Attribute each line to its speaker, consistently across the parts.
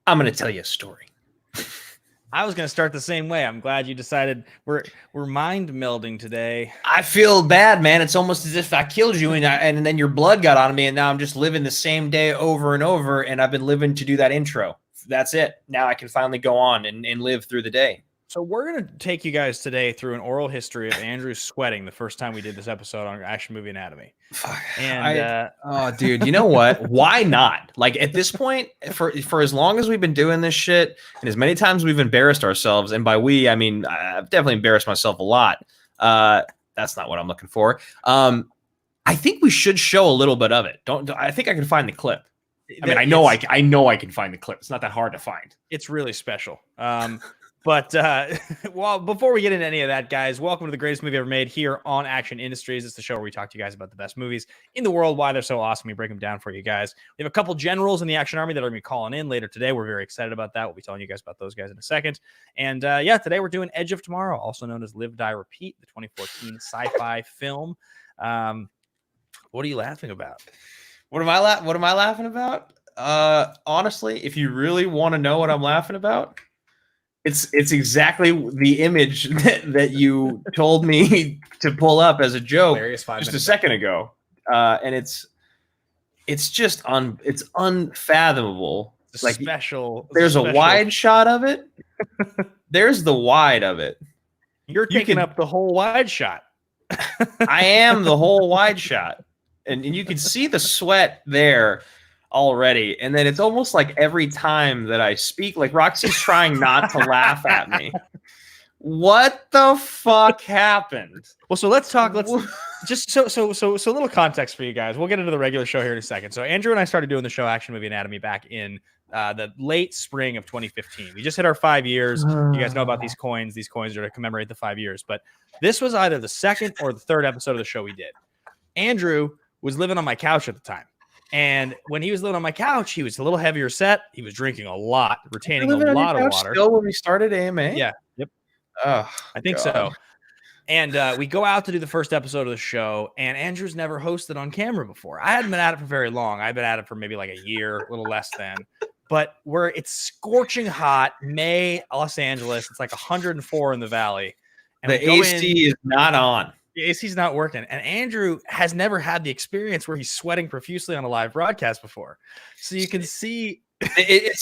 Speaker 1: I'm going to tell you a story.
Speaker 2: I was going to start the same way. I'm glad you decided we're mind melding today.
Speaker 1: I feel bad, man. It's almost as if I killed you and then your blood got on me, and now I'm just living the same day over and over, and I've been living to do that intro. That's it. Now I can finally go on and live through the day.
Speaker 2: So we're going to take you guys today through an oral history of Andrew sweating the first time we did this episode on Action Movie Anatomy. And
Speaker 1: oh, dude, you know what? Why not? Like at this point, for as long as we've been doing this shit, and as many times we've embarrassed ourselves, and by we, I mean I've definitely embarrassed myself a lot. That's not what I'm looking for. I think we should show a little bit of it. I think I can find the clip. I mean, I know I can find the clip. It's not that hard to find.
Speaker 2: It's really special. But well, before we get into any of that, guys, welcome to the greatest movie ever made here on Action Industries. It's the show where we talk to you guys about the best movies in the world, why they're so awesome. We break them down for you guys. We have a couple generals in the Action Army that are going to be calling in later today. We're very excited about that. We'll be telling you guys about those guys in a second. And yeah, today we're doing Edge of Tomorrow, also known as Live, Die, Repeat, the 2014 sci-fi film. What are you laughing about?
Speaker 1: What am I laughing about? Honestly, if you really want to know what I'm laughing about, it's exactly the image that you told me to pull up as a joke just a second ago, and it's just it's unfathomable.
Speaker 2: It's like special.
Speaker 1: There's a wide shot of it. There's the wide of it.
Speaker 2: You're taking up the whole wide shot.
Speaker 1: I am the whole wide shot, and you can see the sweat there already. And then it's almost like every time that I speak, like Roxy's trying not to laugh at me. What the fuck happened?
Speaker 2: Well, so let's talk. Let's just so a little context for you guys. We'll get into the regular show here in a second. So Andrew and I started doing the show Action Movie Anatomy back in the late spring of 2015. We just hit our 5 years. You guys know about these coins. These coins are to commemorate the 5 years. But this was either the second or the third episode of the show we did. Andrew was living on my couch at the time. And when he was living on my couch, he was a little heavier set. He was drinking a lot, retaining a lot of water.
Speaker 1: Still, when we started AMA?
Speaker 2: Yeah. Yep.
Speaker 1: Oh,
Speaker 2: I think so. And we go out to do the first episode of the show, and Andrew's never hosted on camera before. I hadn't been at it for very long. I've been at it for maybe like a year, a little less than. But it's scorching hot, May, Los Angeles. It's like 104 in the valley. And
Speaker 1: the AC is not on.
Speaker 2: The AC's not working. And Andrew has never had the experience where he's sweating profusely on a live broadcast before. So you can see
Speaker 1: it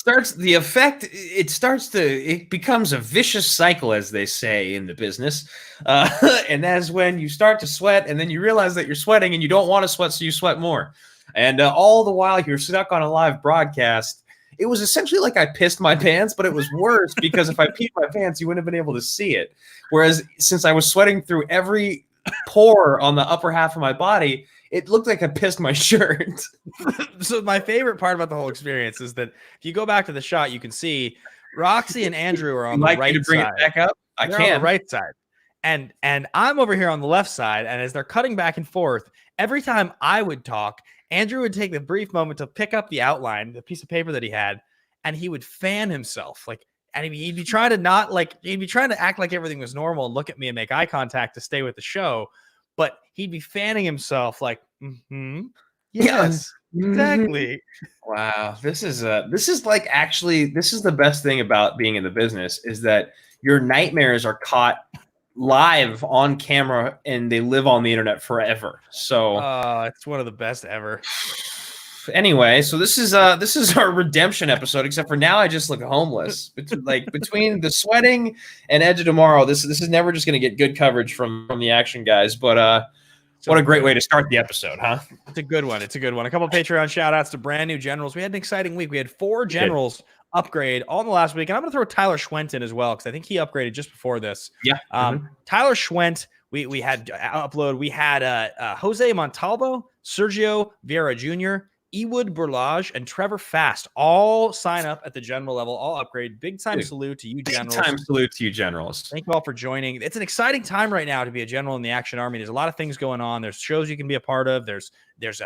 Speaker 1: becomes a vicious cycle, as they say in the business. And that's when you start to sweat, and then you realize that you're sweating and you don't want to sweat, so you sweat more. And all the while you're stuck on a live broadcast, it was essentially like I pissed my pants, but it was worse because if I peed my pants, you wouldn't have been able to see it. Whereas since I was sweating through every pore on the upper half of my body, it looked like I pissed my shirt.
Speaker 2: So my favorite part about the whole experience is that if you go back to the shot, you can see Roxy and Andrew are on the right
Speaker 1: to bring
Speaker 2: side.
Speaker 1: it back up?
Speaker 2: They're on the right side. And I'm over here on the left side. And as they're cutting back and forth, every time I would talk, Andrew would take the brief moment to pick up the outline, the piece of paper that he had, and he would fan himself. And he'd be trying to act like everything was normal and look at me and make eye contact to stay with the show. But he'd be fanning himself like, yes, exactly.
Speaker 1: Wow. This is the best thing about being in the business is that your nightmares are caught live on camera and they live on the internet forever. So
Speaker 2: it's one of the best ever.
Speaker 1: Anyway, so this is our redemption episode, except for now I just look homeless. Between the sweating and Edge of Tomorrow, this is never just going to get good coverage from the action guys. But what a great way to start the episode, huh?
Speaker 2: It's a good one. A couple of Patreon shout outs to brand new generals. We had an exciting week. We had 4 generals upgrade all in the last week. And I'm going to throw Tyler Schwent in as well, because I think he upgraded just before this.
Speaker 1: Yeah.
Speaker 2: Tyler Schwent, we had upload. We had Jose Montalvo, Sergio Vieira Jr., Ewood Burlage, and Trevor Fast all sign up at the general level, all upgrade. Big time salute to you, generals.
Speaker 1: Big time salute to you, generals.
Speaker 2: Thank you all for joining. It's an exciting time right now to be a general in the Action Army. There's a lot of things going on. There's shows you can be a part of. There's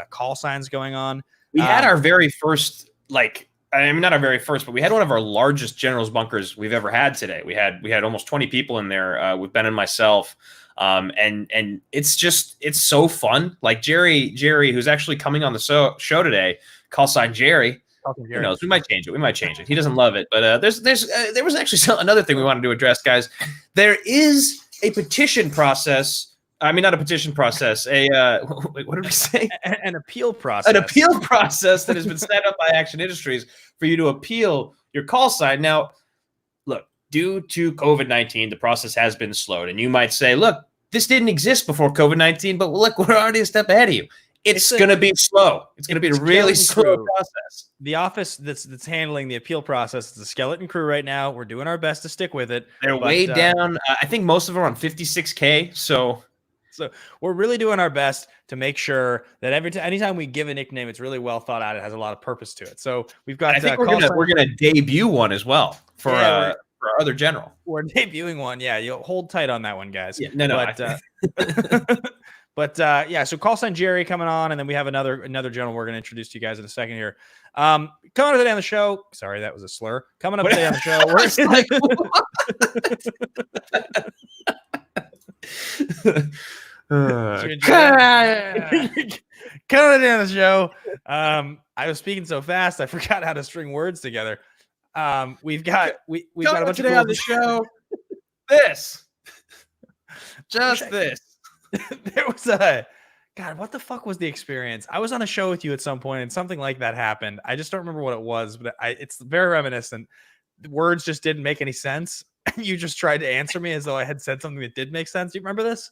Speaker 2: call signs going on.
Speaker 1: We had our very first, not our very first, but we had one of our largest generals bunkers we've ever had today. We had almost 20 people in there with Ben and myself. And it's so fun. Like Jerry, who's actually coming on the show today, call sign Jerry. Who knows? We might change it. He doesn't love it, but there was actually another thing we wanted to address, guys. There is a petition process. I mean, not a petition process. What did we say?
Speaker 2: An appeal process.
Speaker 1: An appeal process that has been set up by Action Industries for you to appeal your call sign. Now, look, due to COVID-19, the process has been slowed, and you might say, look, this didn't exist before COVID-19, but look, we're already a step ahead of you. It's going to be slow. It's going to be a really slow process.
Speaker 2: The office that's handling the appeal process is the skeleton crew right now. We're doing our best to stick with it.
Speaker 1: They're way down. I think most of them are on 56K. So
Speaker 2: we're really doing our best to make sure that anytime we give a nickname, it's really well thought out. It has a lot of purpose to it. So we've got.
Speaker 1: I think we're gonna debut one as well for our other general.
Speaker 2: We're debuting one. Yeah, you'll hold tight on that one, guys.
Speaker 1: Yeah, no.
Speaker 2: But yeah, so call sign Jerry coming on, and then we have another general we're going to introduce to you guys in a second here. Coming up today on the show. Sorry, that was a slur. Coming up today on the show. Coming today on the show. I was speaking so fast, I forgot how to string words together. We've got a bunch
Speaker 1: today on the show. This.
Speaker 2: There was God, what the fuck was the experience? I was on a show with you at some point and something like that happened. I just don't remember what it was, but it's very reminiscent. The words just didn't make any sense. You just tried to answer me as though I had said something that did make sense. Do you remember this?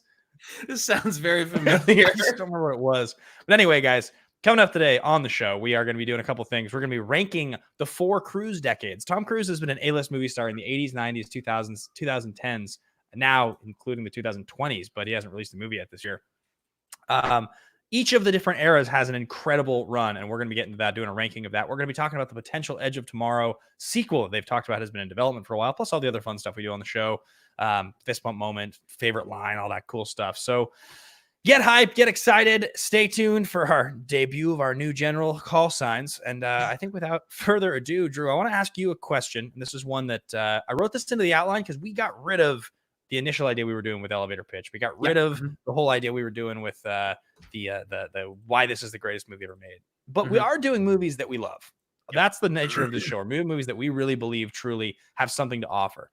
Speaker 1: This sounds very familiar.
Speaker 2: I just don't remember what it was. But anyway, guys, coming up today on the show, we are going to be doing a couple things. We're going to be ranking the 4 Cruise decades. Tom Cruise has been an A-list movie star in the 80s, 90s, 2000s, 2010s, now including the 2020s, but he hasn't released a movie yet this year. Each of the different eras has an incredible run, and we're going to be getting to that, doing a ranking of that. We're going to be talking about the potential Edge of Tomorrow sequel that they've talked about has been in development for a while, plus all the other fun stuff we do on the show, fist bump moment, favorite line, all that cool stuff. So get hyped, get excited, stay tuned for our debut of our new general call signs. And I think without further ado, Drew, I want to ask you a question. And this is one that I wrote this into the outline because we got rid of the initial idea we were doing with elevator pitch. We got rid of the whole idea we were doing with the why this is the greatest movie ever made. But we are doing movies that we love. That's the nature of this show. Movies that we really believe truly have something to offer.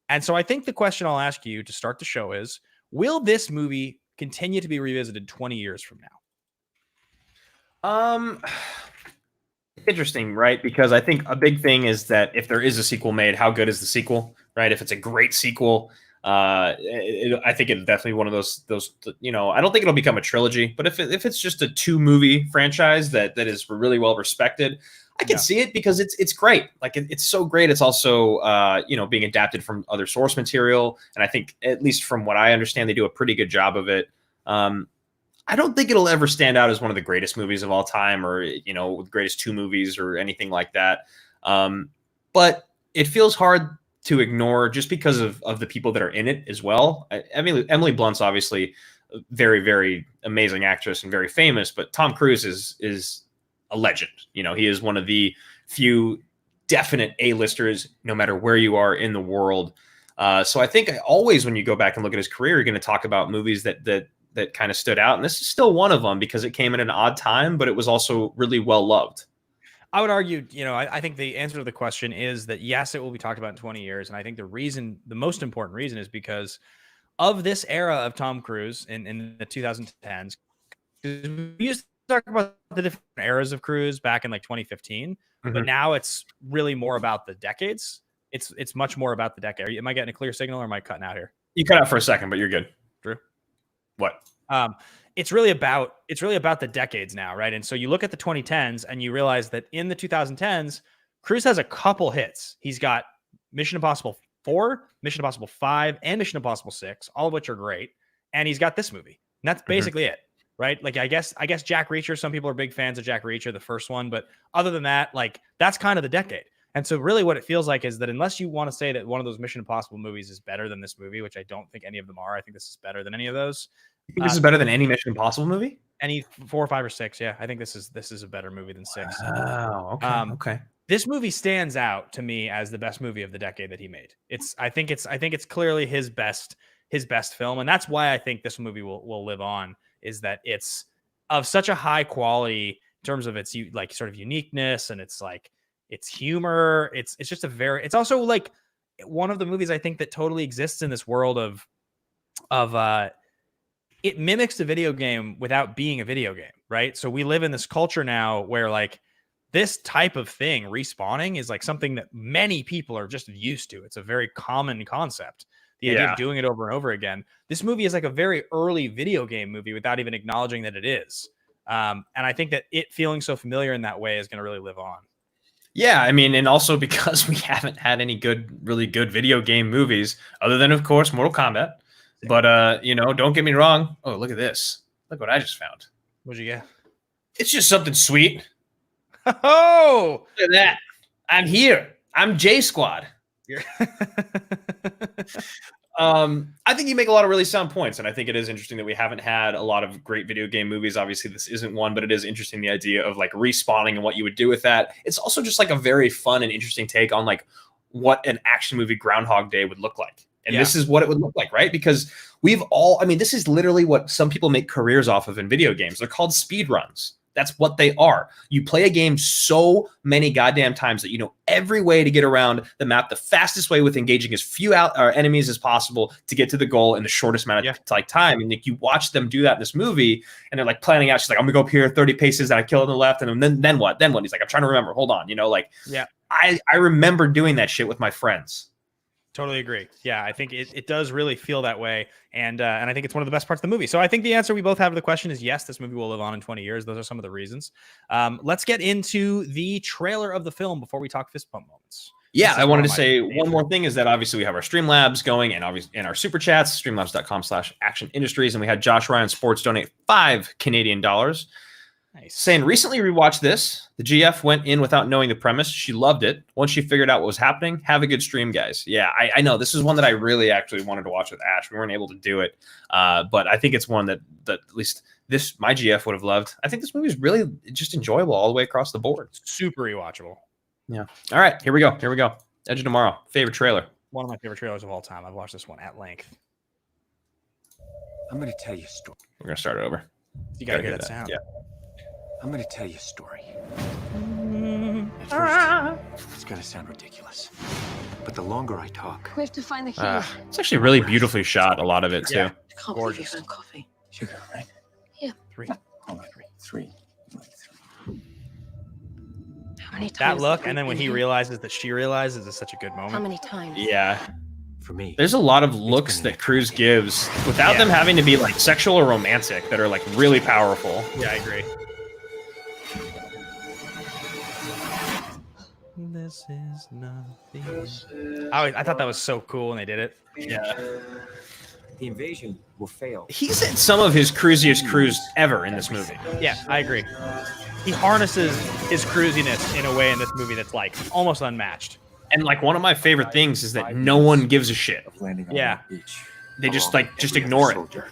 Speaker 2: And so I think the question I'll ask you to start the show is, will this movie continue to be revisited 20 years from now?
Speaker 1: Interesting, right? Because I think a big thing is that if there is a sequel made, how good is the sequel, right? If it's a great sequel, I think it's definitely one of those, I don't think it'll become a trilogy, but if it's just a 2-movie franchise that is really well respected, I can see it because it's great. Like it's so great. It's also being adapted from other source material, and I think at least from what I understand, they do a pretty good job of it. I don't think it'll ever stand out as one of the greatest movies of all time, or the greatest two movies or anything like that. But it feels hard to ignore just because of the people that are in it as well. I mean, Emily Blunt's obviously a very, very amazing actress and very famous, but Tom Cruise is a legend. He is one of the few definite A-listers, no matter where you are in the world. So I think always when you go back and look at his career, you're going to talk about movies that kind of stood out. And this is still one of them because it came at an odd time, but it was also really well loved.
Speaker 2: I would argue, I think the answer to the question is that yes, it will be talked about in 20 years. And I think the most important reason is because of this era of Tom Cruise in the 2010s. We used to talk about the different eras of Cruise back in like 2015, but now it's really more about the decades. It's much more about the decade. Am I getting a clear signal or am I cutting out here?
Speaker 1: You cut out for a second, but you're good.
Speaker 2: Drew?
Speaker 1: What?
Speaker 2: It's really about the decades now, right? And so you look at the 2010s and you realize that in the 2010s, Cruise has a couple hits. He's got Mission Impossible 4, Mission Impossible 5, and Mission Impossible 6, all of which are great. And he's got this movie. And that's basically it, right? Like I guess Jack Reacher, some people are big fans of Jack Reacher, the first one, but other than that, like that's kind of the decade. And so really what it feels like is that unless you want to say that one of those Mission Impossible movies is better than this movie, which I don't think any of them are, I think this is better than any of those.
Speaker 1: You think this is better than any Mission Impossible movie?
Speaker 2: Any 4, 5, or 6? Yeah, I think this is a better movie than 6.
Speaker 1: Oh, okay. Okay.
Speaker 2: This movie stands out to me as the best movie of the decade that he made. I think it's clearly his best film, and that's why I think this movie will live on. Is that it's of such a high quality in terms of its like sort of uniqueness and it's like its humor. It's just it's also like one of the movies I think that totally exists in this world of it mimics a video game without being a video game, right? So we live in this culture now where like this type of thing, respawning, is like something that many people are just used to. It's a very common concept. The idea of doing it over and over again. This movie is like a very early video game movie without even acknowledging that it is. And I think that it feeling so familiar in that way is going to really live on.
Speaker 1: Yeah, I mean, and also because we haven't had any really good video game movies, other than, of course, Mortal Kombat. But, don't get me wrong. Oh, look at this. Look what I just found.
Speaker 2: What'd you get?
Speaker 1: It's just something sweet.
Speaker 2: Oh!
Speaker 1: Look at that. I'm here. I'm J Squad. I think you make a lot of really sound points, and I think it is interesting that we haven't had a lot of great video game movies. Obviously, this isn't one, but it is interesting, the idea of like respawning and what you would do with that. It's also just like a very fun and interesting take on like what an action movie Groundhog Day would look like. And this is what it would look like, right? Because this is literally what some people make careers off of in video games. They're called speed runs. That's what they are. You play a game so many goddamn times that you know every way to get around the map, the fastest way with engaging as few enemies as possible to get to the goal in the shortest amount of time. And like, you watch them do that in this movie, and they're like planning out. She's like, I'm gonna go up here 30 paces, and I kill on the left, and then what? Then what? He's like, I'm trying to remember. Hold on, I remember doing that shit with my friends.
Speaker 2: Totally agree. Yeah, I think it does really feel that way. And I think it's one of the best parts of the movie. So I think the answer we both have to the question is yes, this movie will live on in 20 years. Those are some of the reasons. Let's get into the trailer of the film before we talk fist bump moments.
Speaker 1: Yeah, I wanted to say one more thing is that obviously we have our Streamlabs going and obviously in our super chats, streamlabs.com/action industries. And we had Josh Ryan Sports donate $5 Canadian. Nice. Saying recently rewatched this. The GF went in without knowing the premise. She loved it. Once she figured out what was happening, have a good stream, guys. Yeah, I know. This is one that I really actually wanted to watch with Ash. We weren't able to do it. But I think it's one that at least my GF would have loved. I think this movie is really just enjoyable all the way across the board.
Speaker 2: Super rewatchable.
Speaker 1: Yeah. All right, here we go. Edge of Tomorrow. Favorite trailer.
Speaker 2: One of my favorite trailers of all time. I've watched this one at length.
Speaker 3: I'm going to tell you a story.
Speaker 1: We're going to start it over.
Speaker 2: You got to hear that sound.
Speaker 1: Yeah.
Speaker 3: I'm going to tell you a story. At first, it's going to sound ridiculous. But the longer I talk...
Speaker 4: We have to find the key.
Speaker 1: It's actually really beautifully shot, a lot of it, too.
Speaker 2: Yeah.
Speaker 4: I can't believe you found coffee.
Speaker 3: Sugar, right?
Speaker 4: Yeah.
Speaker 3: 3. Hold on, 3.
Speaker 4: How many times?
Speaker 2: That look, and then when he realizes that she realizes, is such a good moment.
Speaker 4: How many times?
Speaker 1: Yeah.
Speaker 3: For me,
Speaker 1: there's a lot of looks that Cruise gives without them having to be like sexual or romantic that are like really powerful.
Speaker 2: Yeah, I agree. This is nothing. I thought that was so cool when they did it.
Speaker 1: Yeah.
Speaker 3: The invasion will fail.
Speaker 1: He's at some of his cruisiest cruise ever in this movie.
Speaker 2: Yeah, I agree. He harnesses his cruisiness in a way in this movie that's like almost unmatched.
Speaker 1: And like one of my favorite things is that no one gives a shit.
Speaker 3: Landing on
Speaker 2: Yeah.
Speaker 3: that beach.
Speaker 1: They just like just ignore it.
Speaker 3: Soldier.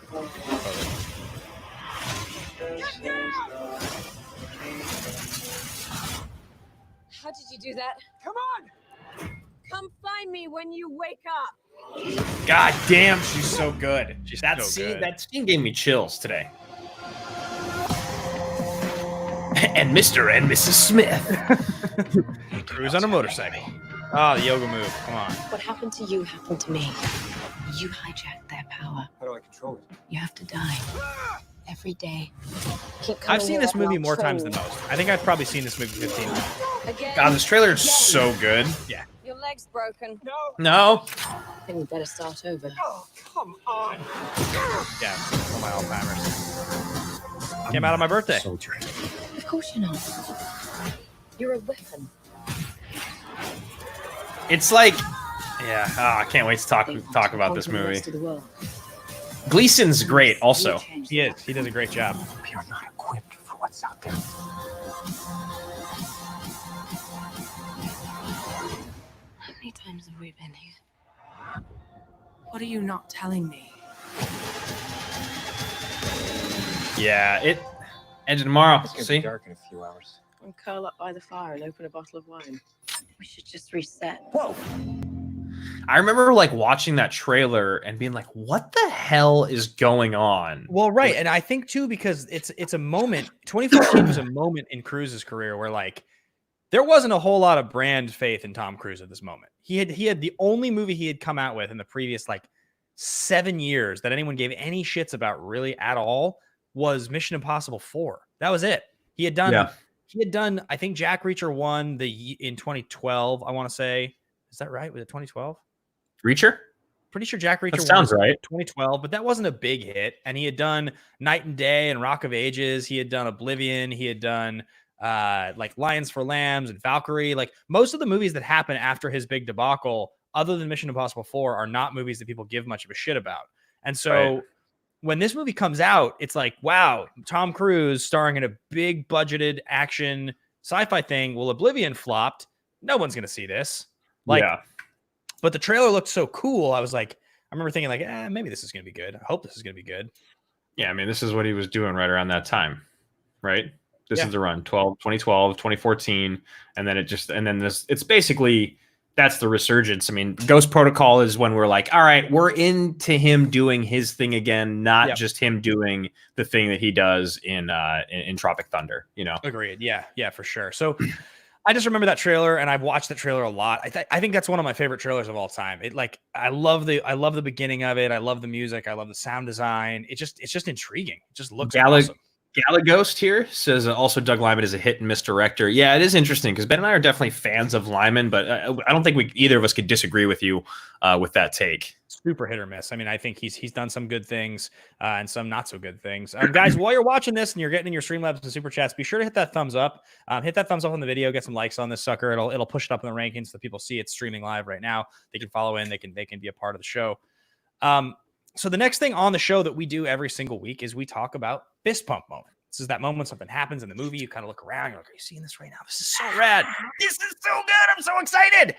Speaker 4: How did you do that?
Speaker 3: Come on!
Speaker 4: Come find me when you wake up.
Speaker 1: God damn, she's so good. That
Speaker 2: so
Speaker 1: scene,
Speaker 2: good.
Speaker 1: that scene gave me chills today. And Mr. and Mrs. Smith.
Speaker 2: Cruise on a motorcycle. Oh, the yoga move. Come on.
Speaker 4: What happened to you happened to me. You hijacked their power.
Speaker 3: How do I control it?
Speaker 4: You have to die. Every day. Keep coming
Speaker 2: I've seen
Speaker 4: here
Speaker 2: this
Speaker 4: and
Speaker 2: movie
Speaker 4: I'll
Speaker 2: more times
Speaker 4: train
Speaker 2: than most. I think I've probably seen this movie 15 times.
Speaker 4: Again.
Speaker 1: God, this trailer is so good.
Speaker 2: Yeah.
Speaker 4: Your leg's broken.
Speaker 3: No!
Speaker 1: No?
Speaker 4: Then you better start over.
Speaker 3: Oh, come on!
Speaker 2: Yeah. For my Alzheimer's. Came out on my birthday.
Speaker 3: Soldier.
Speaker 4: Of course you're not. You're a weapon.
Speaker 1: It's like, yeah, I can't wait to talk about this
Speaker 4: Conquer the
Speaker 1: movie.
Speaker 4: rest of the world.
Speaker 1: Gleason's great also.
Speaker 4: You changed
Speaker 2: He is. He does a great job.
Speaker 3: We are not equipped for what's out there.
Speaker 4: How many times have we been here? What are you not telling me?
Speaker 1: Yeah, it ended tomorrow.
Speaker 3: It's gonna
Speaker 1: See?
Speaker 3: be dark in a few hours.
Speaker 4: And curl up by the fire and open a bottle of wine. We should just reset.
Speaker 3: Whoa!
Speaker 1: I remember like watching that trailer and being like, what the hell is going on?
Speaker 2: Well, right, and I think too because it's a moment. 2014 was a moment in Cruise's career where like there wasn't a whole lot of brand faith in Tom Cruise at this moment. He had the only movie he had come out with in the previous like 7 years that anyone gave any shits about really at all was Mission Impossible 4. That was it. He had done.
Speaker 1: Yeah.
Speaker 2: He had done. I think Jack Reacher 1 in 2012. I want to say, is that right? Was it 2012?
Speaker 1: Reacher?
Speaker 2: Pretty sure Jack Reacher
Speaker 1: That sounds
Speaker 2: 1 was
Speaker 1: right.
Speaker 2: 2012, but that wasn't a big hit. And he had done Night and Day and Rock of Ages. He had done Oblivion. He had done like Lions for Lambs and Valkyrie. Like most of the movies that happen after his big debacle, other than Mission Impossible 4, are not movies that people give much of a shit about. And so when this movie comes out, it's like, wow, Tom Cruise starring in a big budgeted action sci-fi thing. Well, Oblivion flopped. No one's going to see this. Like,
Speaker 1: yeah.
Speaker 2: But the trailer looked so cool. I was like, I remember thinking like, maybe this is going to be good. I hope this is going to be good.
Speaker 1: Yeah, I mean, this is what he was doing right around that time, right? This
Speaker 2: Yeah.
Speaker 1: is the run, 2012, 2014. And then it's basically, that's the resurgence. I mean, Ghost Protocol is when we're like, all right, we're into him doing his thing again, not just him doing the thing that he does in Tropic Thunder, you know?
Speaker 2: Agreed. Yeah, for sure. So I just remember that trailer, and I've watched that trailer a lot. I think that's one of my favorite trailers of all time. It like I love the beginning of it. I love the music. I love the sound design. It's just intriguing. It just looks awesome.
Speaker 1: Galaghost here says also Doug Liman is a hit and miss director. Yeah, it is interesting because Ben and I are definitely fans of Liman, but I don't think either of us could disagree with you with that take.
Speaker 2: Super hit or miss. I mean, I think he's done some good things and some not so good things. Guys, while you're watching this and you're getting in your Streamlabs and Super Chats, be sure to hit that thumbs up. Hit that thumbs up on the video. Get some likes on this sucker. It'll push it up in the rankings so people see it's streaming live right now. They can follow in. They can be a part of the show. So the next thing on the show that we do every single week is we talk about fist pump moment. This is that moment when something happens in the movie. You kind of look around. You're like, are you seeing this right now? This is so rad. This is so good. I'm so excited.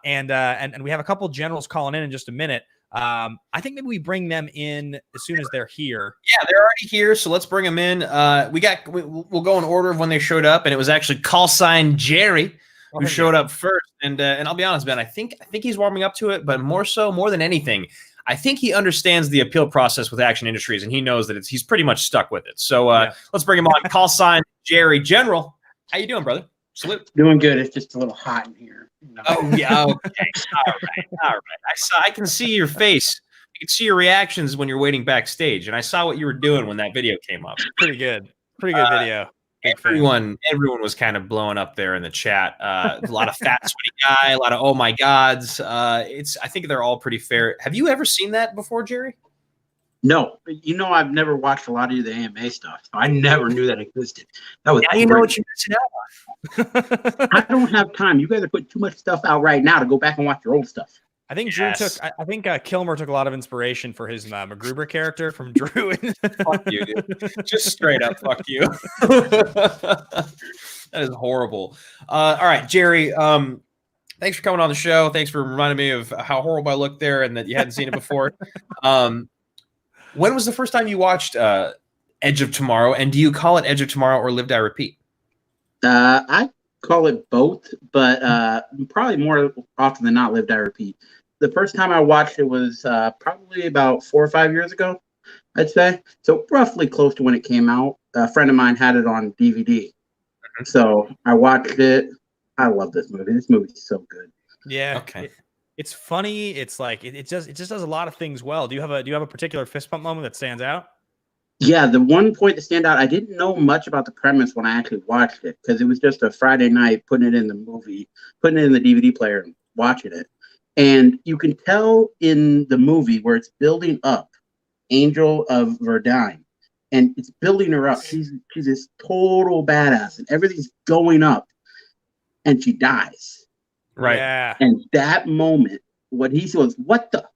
Speaker 2: And we have a couple generals calling in just a minute. I think maybe we bring them in as soon as they're here.
Speaker 1: Yeah, they're already here, so let's bring them in. We'll go in order of when they showed up, and it was actually call sign Jerry who showed up first. And I'll be honest, Ben, I think he's warming up to it, but more than anything, I think he understands the appeal process with Action Industries, and he knows that he's pretty much stuck with it. So let's bring him on. Call sign Jerry. General, how you doing, brother? Salute.
Speaker 5: Doing good. It's just a little hot in here. You know?
Speaker 1: Oh yeah. Okay. All right. I can see your face. I can see your reactions when you're waiting backstage, and I saw what you were doing when that video came up.
Speaker 2: Pretty good video.
Speaker 1: Everyone was kind of blowing up there in the chat. A lot of fat sweaty guy, a lot of oh my gods. I think they're all pretty fair. Have you ever seen that before, Jerry?
Speaker 5: No, but I've never watched a lot of the AMA stuff. So I never knew that existed. That was
Speaker 1: Now you know
Speaker 5: great.
Speaker 1: what you're missing out.
Speaker 5: I don't have time. You guys are putting too much stuff out right now to go back and watch your old stuff.
Speaker 2: I think Drew took. I think Kilmer took a lot of inspiration for his MacGruber character from Drew.
Speaker 1: Fuck you, dude. Just straight up, fuck you. That is horrible. All right, Jerry. Thanks for coming on the show. Thanks for reminding me of how horrible I looked there and that you hadn't seen it before. When was the first time you watched Edge of Tomorrow? And do you call it Edge of Tomorrow or Live, Die, Repeat?
Speaker 5: I call it both, but probably more often than not, Live, Die, Repeat. The first time I watched it was probably about 4 or 5 years ago, I'd say. So roughly close to when it came out. A friend of mine had it on DVD. So I watched it. I love this movie. This movie's so good.
Speaker 2: Yeah.
Speaker 1: Okay.
Speaker 2: It's funny. It's like it just does a lot of things well. Do you have a particular fist pump moment that stands out?
Speaker 5: Yeah, the one point that stand out, I didn't know much about the premise when I actually watched it because it was just a Friday night putting it in the DVD player and watching it. And you can tell in the movie where it's building up Angel of Verdine, and it's building her up. She's this total badass, and everything's going up, and she dies.
Speaker 1: Right.
Speaker 2: Yeah.
Speaker 5: And that moment, what he says, what the?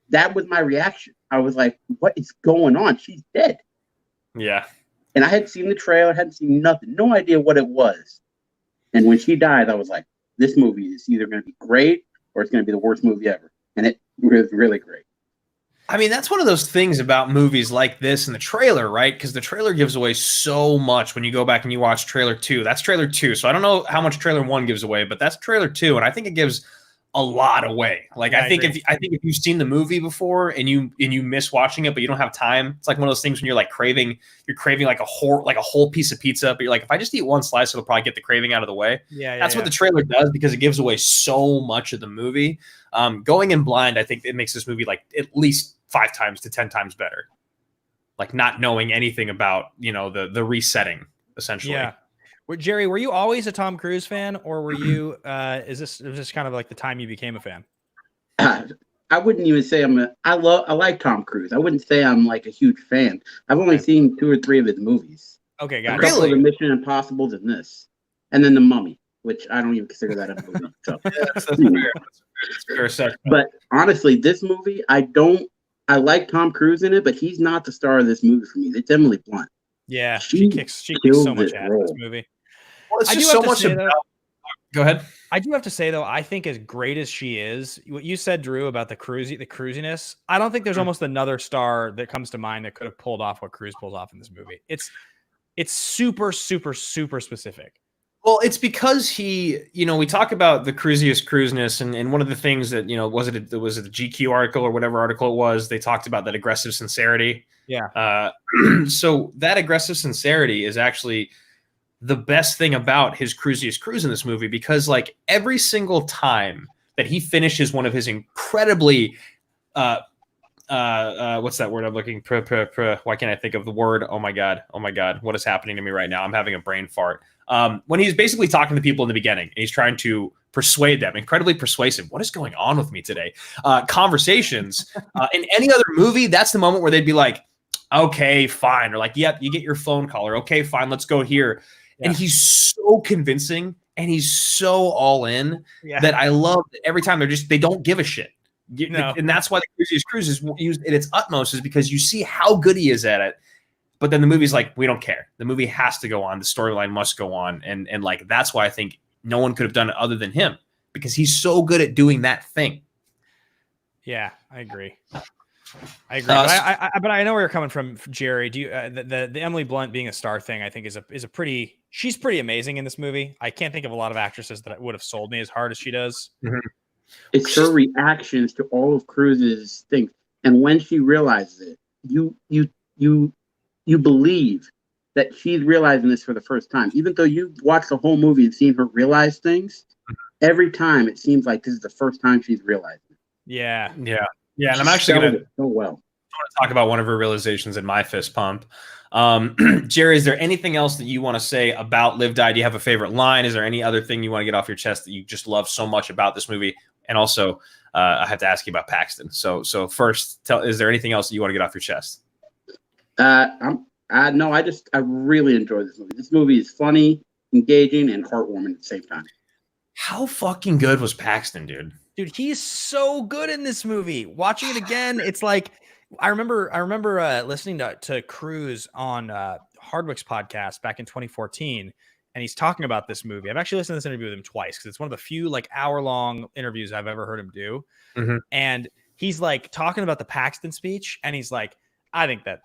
Speaker 5: That was my reaction. I was like, what is going on? She's dead.
Speaker 1: Yeah.
Speaker 5: And I hadn't seen the trailer, hadn't seen nothing, no idea what it was. And when she died, I was like, this movie is either going to be great or it's going to be the worst movie ever. And it was really great.
Speaker 1: I mean, that's one of those things about movies like this and the trailer, right? Because the trailer gives away so much when you go back and you watch trailer 2. That's trailer 2. So I don't know how much trailer 1 gives away, but that's trailer 2. And I think it gives a lot away. Like, I think if you've seen the movie before and you miss watching it, but you don't have time, it's like one of those things when you're like craving like a whole piece of pizza, but you're like, if I just eat one slice, it'll probably get the craving out of the way. That's what the trailer does because it gives away so much of the movie. Going in blind, I think it makes this movie like at least 5 times to 10 times better. Like not knowing anything about, the resetting essentially.
Speaker 2: Yeah. Jerry, were you always a Tom Cruise fan, or were you? Was this kind of like the time you became a fan?
Speaker 5: I wouldn't even say I like Tom Cruise. I wouldn't say I'm like a huge fan. I've only seen 2 or 3 of his movies.
Speaker 2: Okay, got
Speaker 5: a couple of the Mission Impossibles and this, and then The Mummy, which I don't even consider that a movie. So.
Speaker 1: That's fair.
Speaker 5: But honestly, this movie, I like Tom Cruise in it, but he's not the star of this movie for me. It's Emily Blunt.
Speaker 2: Yeah, she kicks so much ass in this movie.
Speaker 1: Well, it's just so much about. Go ahead.
Speaker 2: I do have to say though, I think as great as she is, what you said, Drew, about the cruisiness, I don't think there's almost another star that comes to mind that could have pulled off what Cruise pulls off in this movie. It's super, super, super specific.
Speaker 1: Well, it's because we talk about the cruisiness, and one of the things that, was it the GQ article or whatever article it was, they talked about that aggressive sincerity.
Speaker 2: Yeah.
Speaker 1: So that aggressive sincerity is actually the best thing about his cruisiest cruise in this movie, because like every single time that he finishes one of his incredibly, what's that word I'm looking? Why can't I think of the word? Oh my God. What is happening to me right now? I'm having a brain fart. When he's basically talking to people in the beginning and he's trying to persuade them, incredibly persuasive. What is going on with me today? Conversations in any other movie, that's the moment where they'd be like, okay, fine. Or like, yep, you get your phone call, or okay, fine, let's go here. Yeah. And he's so convincing and he's so all in that I love that every time they don't give a shit. And that's why the Cruisiest Cruise is used at its utmost, is because you see how good he is at it. But then the movie's like, we don't care. The movie has to go on. The storyline must go on. And like, that's why I think no one could have done it other than him, because he's so good at doing that thing.
Speaker 2: Yeah, I agree. But I know where you're coming from, Jerry. Do you the Emily Blunt being a star thing? I think she's pretty amazing in this movie. I can't think of a lot of actresses that would have sold me as hard as she does.
Speaker 1: Mm-hmm.
Speaker 5: It's her reactions to all of Cruise's things, and when she realizes it, you believe that she's realizing this for the first time, even though you watched the whole movie and seen her realize things. Every time it seems like this is the first time she's realized it.
Speaker 2: Yeah.
Speaker 1: And I'm actually going to
Speaker 5: so well.
Speaker 1: talk about one of her realizations in my fist pump. Jerry, is there anything else that you want to say about Live, Die? Do you have a favorite line? Is there any other thing you want to get off your chest that you just love so much about this movie? And also, I have to ask you about Paxton. So first, is there anything else that you want to get off your chest?
Speaker 5: I really enjoy this movie. This movie is funny, engaging, and heartwarming at the same time.
Speaker 1: How fucking good was Paxton, dude?
Speaker 2: Dude, he's so good in this movie. Watching it again, it's like I remember listening to Cruz on Hardwick's podcast back in 2014, and he's talking about this movie. I've actually listened to this interview with him twice because it's one of the few like hour-long interviews I've ever heard him do.
Speaker 1: Mm-hmm.
Speaker 2: And he's like talking about the Paxton speech, and he's like, I think that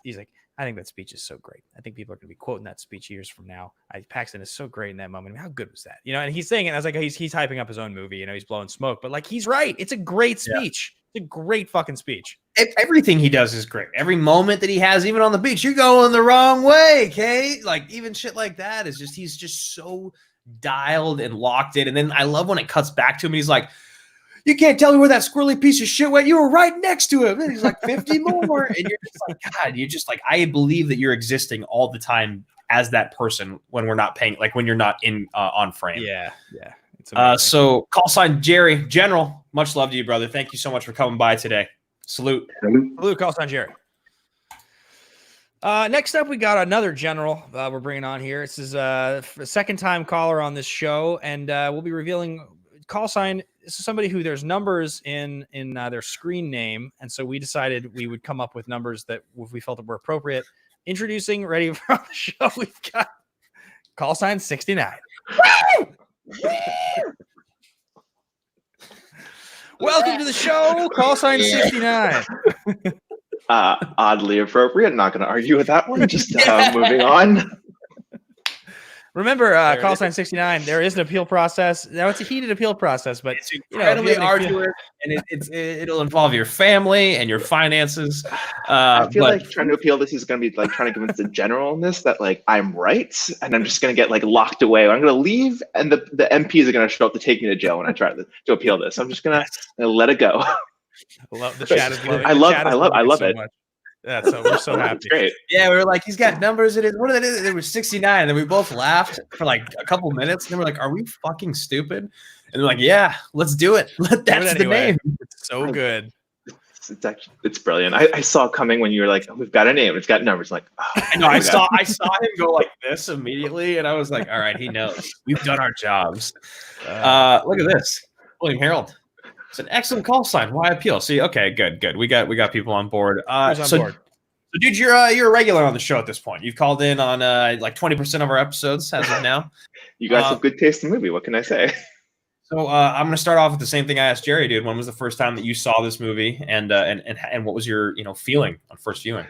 Speaker 2: speech is so great. I think people are going to be quoting that speech years from now. Paxton is so great in that moment. I mean, how good was that? You know, and he's saying it. I was like, he's hyping up his own movie. You know, he's blowing smoke, but like, he's right. It's a great speech. Yeah. It's a great fucking speech.
Speaker 1: Everything he does is great. Every moment that he has, even on the beach, you're going the wrong way, Kate. Like even shit like that is he's just so dialed and locked in. And then I love when it cuts back to him. And he's like, you can't tell me where that squirrely piece of shit went. You were right next to him. And he's like, 50 more. And you're just like, God, you're just like, I believe that you're existing all the time as that person when we're not paying, like when you're not in on frame.
Speaker 2: Yeah. Yeah.
Speaker 1: So call sign Jerry, General, much love to you, brother. Thank you so much for coming by today. Salute.
Speaker 2: Salute, call sign Jerry. Next up, we got another general we're bringing on here. This is a second-time caller on this show, and we'll be revealing call sign. This is somebody who there's numbers in their screen name, and so we decided we would come up with numbers that we felt that were appropriate. Introducing, ready for the show, we've got call sign 69. Welcome to the show, call sign 69.
Speaker 6: Oddly appropriate. Not going to argue with that one. Just moving on.
Speaker 2: Remember, call sign 69. There is an appeal process. Now it's a heated appeal process, but
Speaker 1: it's incredibly arduous, and it'll involve your family and your finances.
Speaker 6: I feel like trying to appeal this is going to be like trying to convince the general in this that like I'm right, and I'm just going to get like locked away. I'm going to leave, and the MPs are going to show up to take me to jail when I try to appeal this. I'm just going to let it go.
Speaker 2: I love the chat is loving.
Speaker 6: I love it.
Speaker 2: Much. Yeah, so we're so happy.
Speaker 6: Great.
Speaker 1: Yeah, we were like, he's got numbers in it. What are they? There was 69, and then we both laughed for like a couple minutes. And then we're like, are we fucking stupid? And they're like, yeah, let's do it. That's the name.
Speaker 2: It's so good.
Speaker 6: It's brilliant. I saw it coming when you were like, oh, we've got a name, it's got numbers. Like, oh,
Speaker 1: I know. I saw him go like this immediately, and I was like, all right, he knows. We've done our jobs. Look at this, William Harold. It's an excellent call sign. Why appeal? See, okay, good. We got people on board. So, dude, you're a regular on the show at this point. You've called in on like 20% of our episodes as of now.
Speaker 6: You guys have good taste in movie. What can I say?
Speaker 1: So I'm gonna start off with the same thing I asked Jerry, dude. When was the first time that you saw this movie, and what was your feeling on first viewing?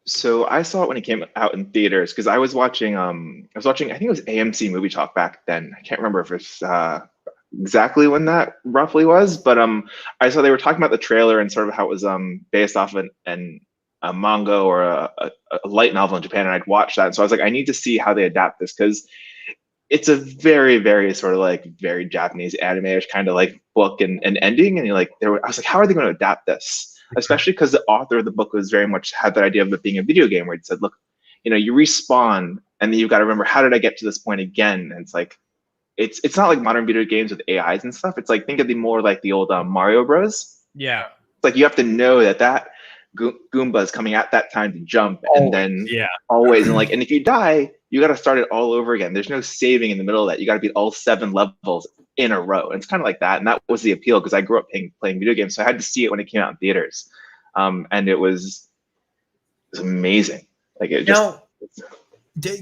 Speaker 6: So I saw it when it came out in theaters because I was watching. I think it was AMC Movie Talk back then. I can't remember if it's exactly when that roughly was, but I saw they were talking about the trailer and sort of how it was based off of a manga or a light novel in Japan, and I'd watched that. And so I was like, I need to see how they adapt this because it's a very, very sort of like very Japanese anime-ish kind of like book and ending. And I was like, how are they going to adapt this? Especially because the author of the book was very much had that idea of it being a video game where it said, look, you respawn and then you've got to remember, how did I get to this point again? And it's like, it's not like modern video games with AIs and stuff. It's like, think of the more like the old Mario Bros.
Speaker 2: Yeah.
Speaker 6: It's like you have to know that Goomba is coming at that time to jump, and then always and if you die, you got to start it all over again. There's no saving in the middle of that. You got to beat all 7 levels in a row. And it's kind of like that, and that was the appeal because I grew up playing video games, so I had to see it when it came out in theaters, and it was amazing. Like it just.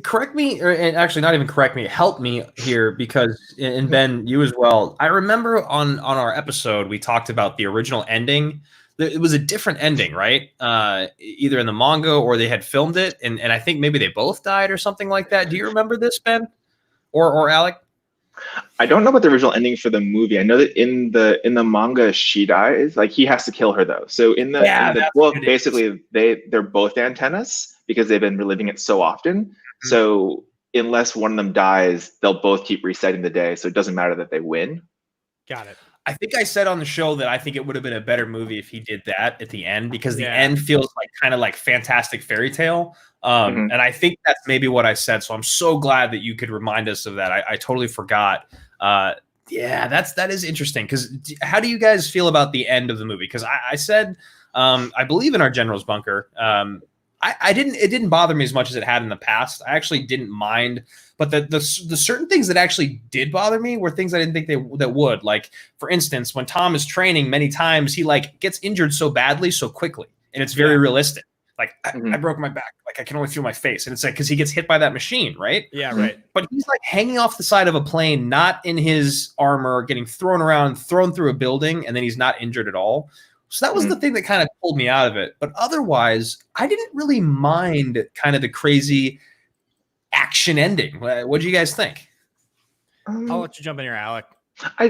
Speaker 1: Correct me, and actually not even correct me, help me here because, and Ben, you as well. I remember on our episode we talked about the original ending. It was a different ending, right? Either in the manga or they had filmed it, and I think maybe they both died or something like that. Do you remember this, Ben, or Alec?
Speaker 6: I don't know about the original ending for the movie. I know that in the manga she dies. Like he has to kill her though. So in the book, basically they're both antennas because they've been reliving it so often. Mm-hmm. So unless one of them dies, they'll both keep resetting the day. So it doesn't matter that they win.
Speaker 2: Got it.
Speaker 1: I think I said on the show that I think it would have been a better movie if he did that at the end because the end feels like kind of like fantastic fairy tale. And I think that's maybe what I said. So I'm so glad that you could remind us of that. I totally forgot Yeah, that is interesting. Because how do you guys feel about the end of the movie? Because I said, I believe in our general's bunker. I didn't. It didn't bother me as much as it had in the past. I actually didn't mind, but the certain things that actually did bother me were things I didn't think that would. Like, for instance, when Tom is training, many times he like gets injured so badly so quickly, and it's very realistic. Like I broke my back. Like I can only feel my face, and it's like because he gets hit by that machine, right?
Speaker 2: Yeah, right.
Speaker 1: But he's like hanging off the side of a plane, not in his armor, getting thrown around, thrown through a building, and then he's not injured at all. So that was the thing that kind of pulled me out of it. But otherwise, I didn't really mind kind of the crazy action ending. What do you guys think?
Speaker 2: I'll let you jump in here, Alec.
Speaker 6: I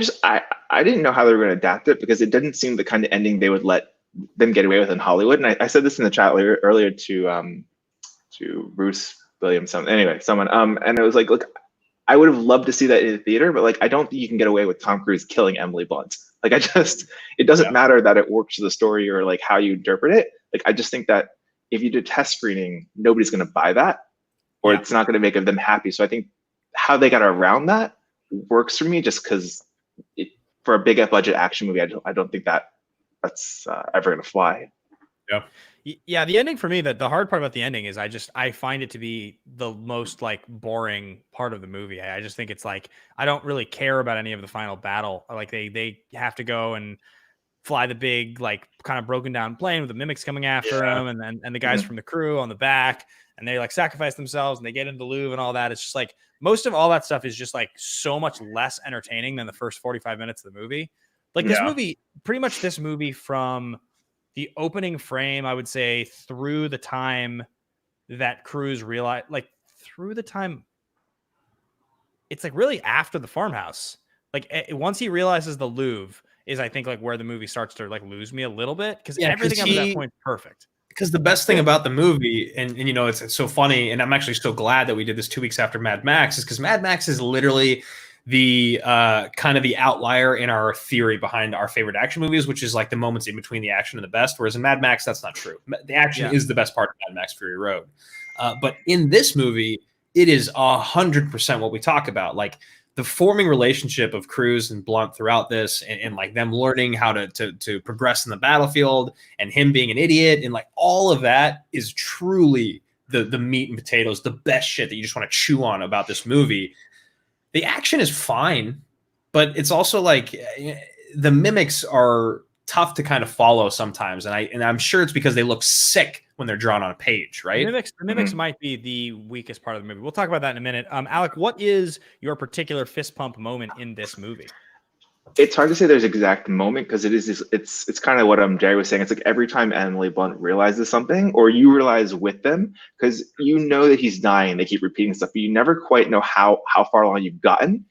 Speaker 6: didn't know how they were going to adapt it because it didn't seem the kind of ending they would let them get away with in Hollywood. And I said this in the chat earlier to Bruce Williams, someone, and it was like, look, I would have loved to see that in the theater, but like, I don't think you can get away with Tom Cruise killing Emily Blunt. Like, it doesn't matter that it works to the story or like how you interpret it. Like, I just think that if you do test screening, nobody's going to buy that, or it's not going to make them happy. So I think how they got around that works for me, just because for a big budget action movie, I don't think that's ever going to fly.
Speaker 1: Yeah.
Speaker 2: Yeah, the ending for me, the hard part about the ending is I find it to be the most like boring part of the movie. I just think it's like I don't really care about any of the final battle. Like they have to go and fly the big like kind of broken down plane with the mimics coming after them, and the guys from the crew on the back, and they like sacrifice themselves and they get into the Louvre and all that. It's just like most of all that stuff is just like so much less entertaining than the first 45 minutes of the movie. Like this movie, pretty much this movie from the opening frame, I would say, through the time that Cruise realized, like through the time, it's like really after the farmhouse. Like once he realizes the Louvre is, I think, like where the movie starts to like lose me a little bit because everything up to that point is perfect. Because
Speaker 1: the best thing about the movie, and you know, it's so funny, and I'm actually so glad that we did this 2 weeks after Mad Max, is because Mad Max is literally the kind of the outlier in our theory behind our favorite action movies, which is like the moments in between the action and the best. Whereas in Mad Max, that's not true. The action is the best part of Mad Max Fury Road. But in this movie, it is 100% what we talk about. Like the forming relationship of Cruise and Blunt throughout this, and like them learning how to progress in the battlefield, and him being an idiot, and like all of that is truly the meat and potatoes, the best shit that you just want to chew on about this movie. The action is fine, but it's also like the mimics are tough to kind of follow sometimes, and I'm sure it's because they look sick when they're drawn on a page, right?
Speaker 2: The mimics might be the weakest part of the movie. We'll talk about that in a minute. Alec, what is your particular fist pump moment in this movie?
Speaker 6: It's hard to say there's an exact moment because it's kind of what Jerry was saying. It's like every time Emily Blunt realizes something, or you realize with them, because you know that he's dying, they keep repeating stuff, but you never quite know how far along you've gotten.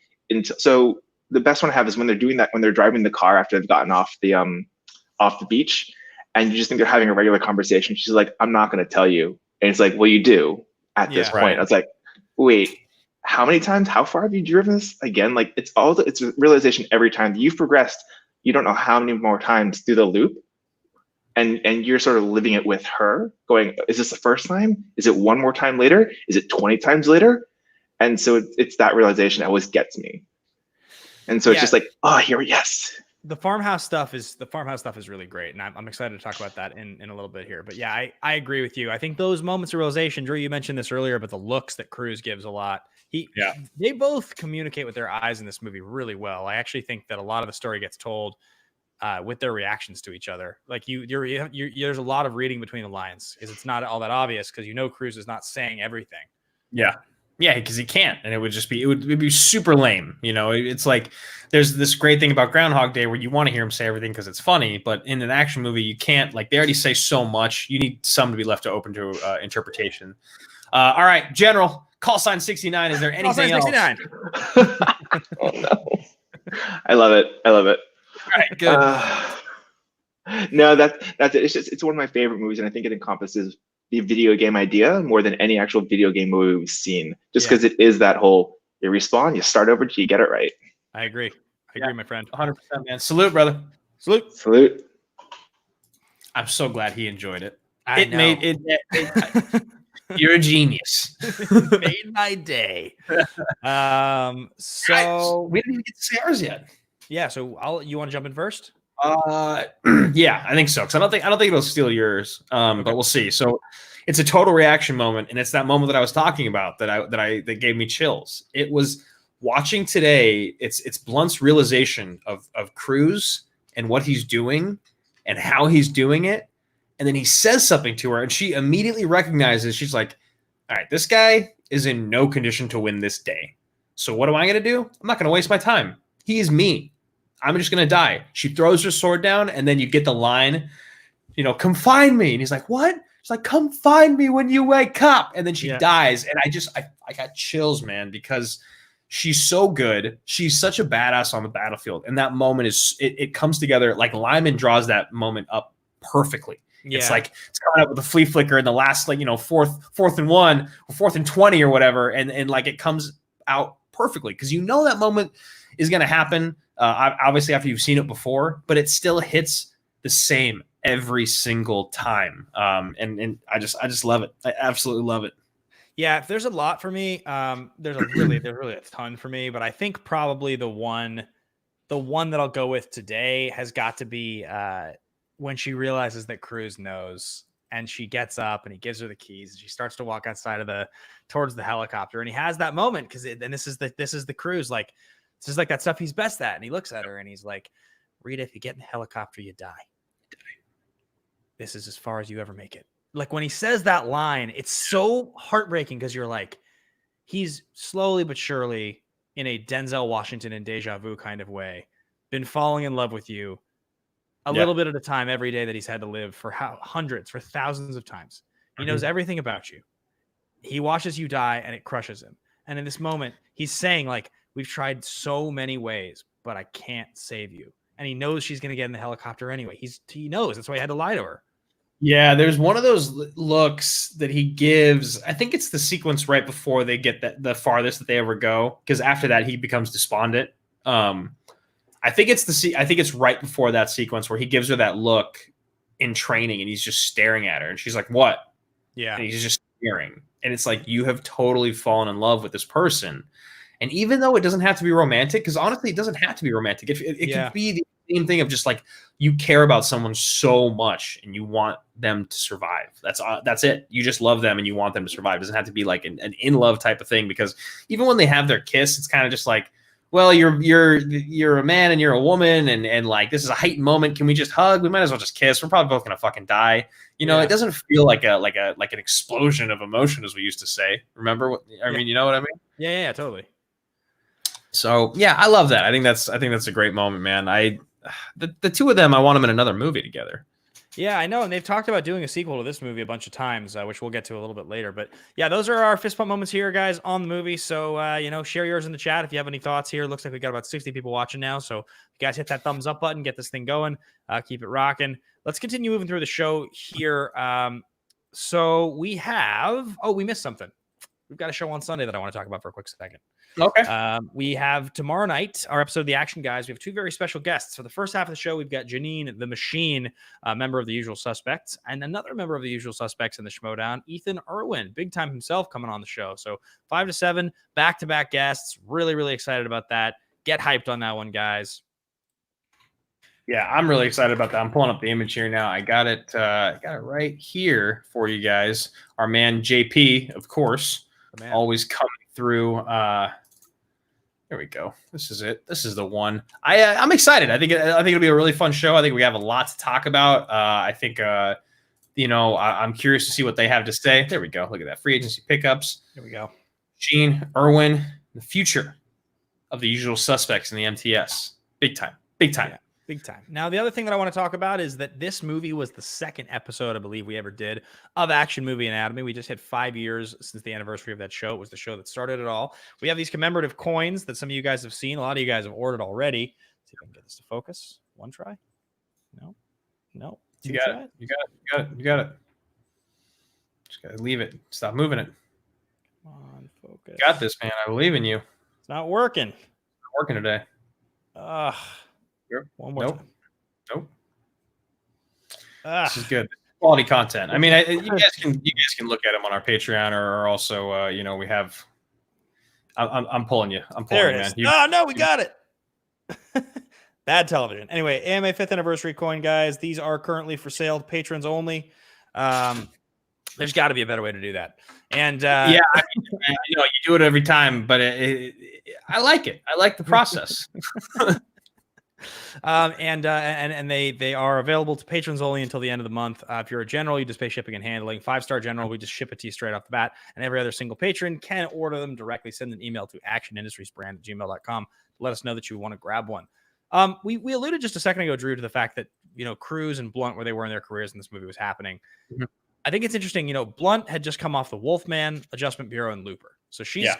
Speaker 6: So the best one I have is when they're doing that, when they're driving the car after they've gotten off the beach, and you just think they're having a regular conversation. She's like, "I'm not going to tell you," and it's like, "Well, you do at this point." Right. I was like, "Wait. How many times? How far have you driven this again?" Like it's a realization every time you've progressed. You don't know how many more times through the loop, and you're sort of living it with her. Going, is this the first time? Is it one more time later? Is it 20 times later? And so it's that realization that always gets me. And so it's just like, oh, yes.
Speaker 2: The farmhouse stuff is really great, and I'm excited to talk about that in a little bit here. But yeah, I agree with you. I think those moments of realization, Drew, you mentioned this earlier, but the looks that Cruise gives a lot. They both communicate with their eyes in this movie really well. I actually think that a lot of the story gets told with their reactions to each other. Like there's a lot of reading between the lines because it's not all that obvious because Cruise is not saying everything.
Speaker 1: Yeah, because he can't, and it would be super lame. You know, it's like there's this great thing about Groundhog Day where you want to hear him say everything because it's funny, but in an action movie you can't. Like they already say so much, you need some to be left open to interpretation. All right, General, call sign 69. Is there anything else? 69.
Speaker 6: Oh no, I love it.
Speaker 1: All right, good.
Speaker 6: No, that's it. It's one of my favorite movies, and I think it encompasses the video game idea more than any actual video game movie we've seen, just because it is that whole, you respawn, you start over till you get it right.
Speaker 2: I agree, my friend.
Speaker 1: 100%, man. Salute, brother.
Speaker 6: Salute.
Speaker 1: I'm so glad he enjoyed it.
Speaker 2: I know.
Speaker 1: You're a genius.
Speaker 2: Made my day. So
Speaker 1: we didn't even get to say ours yet.
Speaker 2: Yeah, so you want to jump in first?
Speaker 1: Yeah, I think so. Because I don't think it'll steal yours. But we'll see. So it's a total reaction moment, and it's that moment that I was talking about that gave me chills. It was watching today. It's Blunt's realization of Cruz and what he's doing and how he's doing it, and then he says something to her, and she immediately recognizes. She's like, "All right, this guy is in no condition to win this day. So what am I going to do? I'm not going to waste my time. He is me. I'm just going to die." She throws her sword down, and then you get the line, "Come find me." And he's like, "What?" She's like, "Come find me when you wake up." And then she dies. And I got chills, man, because she's so good. She's such a badass on the battlefield. And that moment it comes together. Like Lyman draws that moment up perfectly. Yeah. It's like it's coming up with a flea flicker in the last, fourth and 1 or 4th and 20 or whatever. And like it comes out perfectly because that moment is going to happen. Obviously after you've seen it before, but it still hits the same every single time. And I just love it. I absolutely love it.
Speaker 2: Yeah, if there's a lot for me, there's really a ton for me, but I think probably the one that I'll go with today has got to be when she realizes that Cruz knows, and she gets up and he gives her the keys and she starts to walk outside towards the helicopter, and he has that moment because this is the Cruz, like this is like that stuff he's best at, and he looks at her and he's like, "Rita, if you get in the helicopter, you die. This is as far as you ever make it." Like when he says that line, it's so heartbreaking because you're like, he's slowly but surely in a Denzel Washington and Deja Vu kind of way been falling in love with you a little bit at a time every day that he's had to live for for thousands of times. He knows everything about you. He watches you die and it crushes him. And in this moment, he's saying like, we've tried so many ways, but I can't save you. And he knows she's going to get in the helicopter anyway. He knows. That's why he had to lie to her. Yeah,
Speaker 1: there's one of those looks that he gives. I think it's the sequence right before they get the farthest that they ever go, because after that he becomes despondent. I think it's right before that sequence where he gives her that look in training, and he's just staring at her, and she's like, "What?"
Speaker 2: Yeah,
Speaker 1: and he's just staring, and it's like, you have totally fallen in love with this person. And even though it doesn't have to be romantic, because honestly, it doesn't have to be romantic. It can be the same thing of just like you care about someone so much and you want them to survive. That's it. You just love them and you want them to survive. It doesn't have to be like an in love type of thing, because even when they have their kiss, it's kind of just like, well, you're a man and you're a woman, and like this is a heightened moment. Can we just hug? We might as well just kiss. We're probably both gonna fucking die. It doesn't feel like an explosion of emotion, as we used to say. Remember what I mean? You know what I mean?
Speaker 2: Yeah, totally.
Speaker 1: So yeah, I love that. I think that's a great moment, man. The two of them, I want them in another movie together.
Speaker 2: Yeah, I know. And they've talked about doing a sequel to this movie a bunch of times, which we'll get to a little bit later. But yeah, those are our fist pump moments here, guys, on the movie. So, share yours in the chat if you have any thoughts here. Looks like we got about 60 people watching now. So you guys hit that thumbs up button, get this thing going, keep it rocking. Let's continue moving through the show here. So we missed something. We've got a show on Sunday that I want to talk about for a quick second.
Speaker 1: Okay.
Speaker 2: We have tomorrow night, our episode of The Action Guys. We have two very special guests. For the first half of the show, we've got Janine the Machine, a member of the Usual Suspects, and another member of the Usual Suspects in the Schmodown, Ethan Irwin, big time himself, coming on the show. So 5 to 7, back-to-back guests. Really, really excited about that. Get hyped on that one, guys.
Speaker 1: Yeah, I'm really excited about that. I'm pulling up the image here now. I got it right here for you guys. Our man JP, of course, always coming through. There we go. This is it. This is the one. I'm excited. I think it'll be a really fun show. I think we have a lot to talk about. I think I'm curious to see what they have to say. There we go. Look at that. Free agency pickups.
Speaker 2: There we go.
Speaker 1: Gene, Irwin, the future of the Usual Suspects in the MTS. Big time. Big time.
Speaker 2: Yeah. Big time. Now, the other thing that I want to talk about is that this movie was the second episode, I believe, we ever did of Action Movie Anatomy. We just hit 5 years since the anniversary of that show. It was the show that started it all. We have these commemorative coins that some of you guys have seen. A lot of you guys have ordered already. Let's see if I can get this to focus. One try. No.
Speaker 1: You got it. Just got to leave it. Stop moving it.
Speaker 2: Come on, focus.
Speaker 1: You got this, man. I believe in you.
Speaker 2: It's not working.
Speaker 1: It's not working today.
Speaker 2: One more time.
Speaker 1: Nope. This is good. quality content. I mean, you guys can look at them on our Patreon, or also, we have. I'm pulling you. I'm pulling
Speaker 2: There
Speaker 1: you,
Speaker 2: it is.
Speaker 1: man.
Speaker 2: Oh no, we got it. Bad television. Anyway, AMA 5th anniversary coin, guys. These are currently for sale, patrons only. There's got to be a better way to do that. And
Speaker 1: yeah, I mean, you do it every time, but I like it. I like the process.
Speaker 2: And they are available to patrons only until the end of the month. If you're a general, you just pay shipping and handling. 5-star general, we just ship it to you straight off the bat. And every other single patron can order them directly. Send an email to actionindustriesbrand@gmail.com. Let us know that you want to grab one. We alluded just a second ago, Drew, to the fact that Cruise and Blunt, where they were in their careers, and this movie was happening. Mm-hmm. I think it's interesting. Blunt had just come off the Wolfman, Adjustment Bureau, and Looper. So she's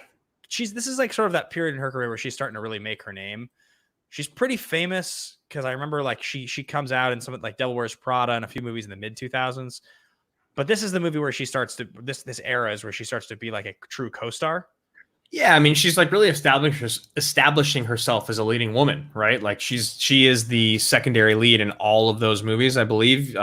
Speaker 2: this is like sort of that period in her career where she's starting to really make her name. She's pretty famous because I remember like she comes out in some like Devil Wears Prada and a few movies in the mid 2000s. But this is the movie where she starts to this era is where she starts to be like a true co-star.
Speaker 1: Yeah, I mean, she's like really establishing herself as a leading woman, right? Like she is the secondary lead in all of those movies, I believe.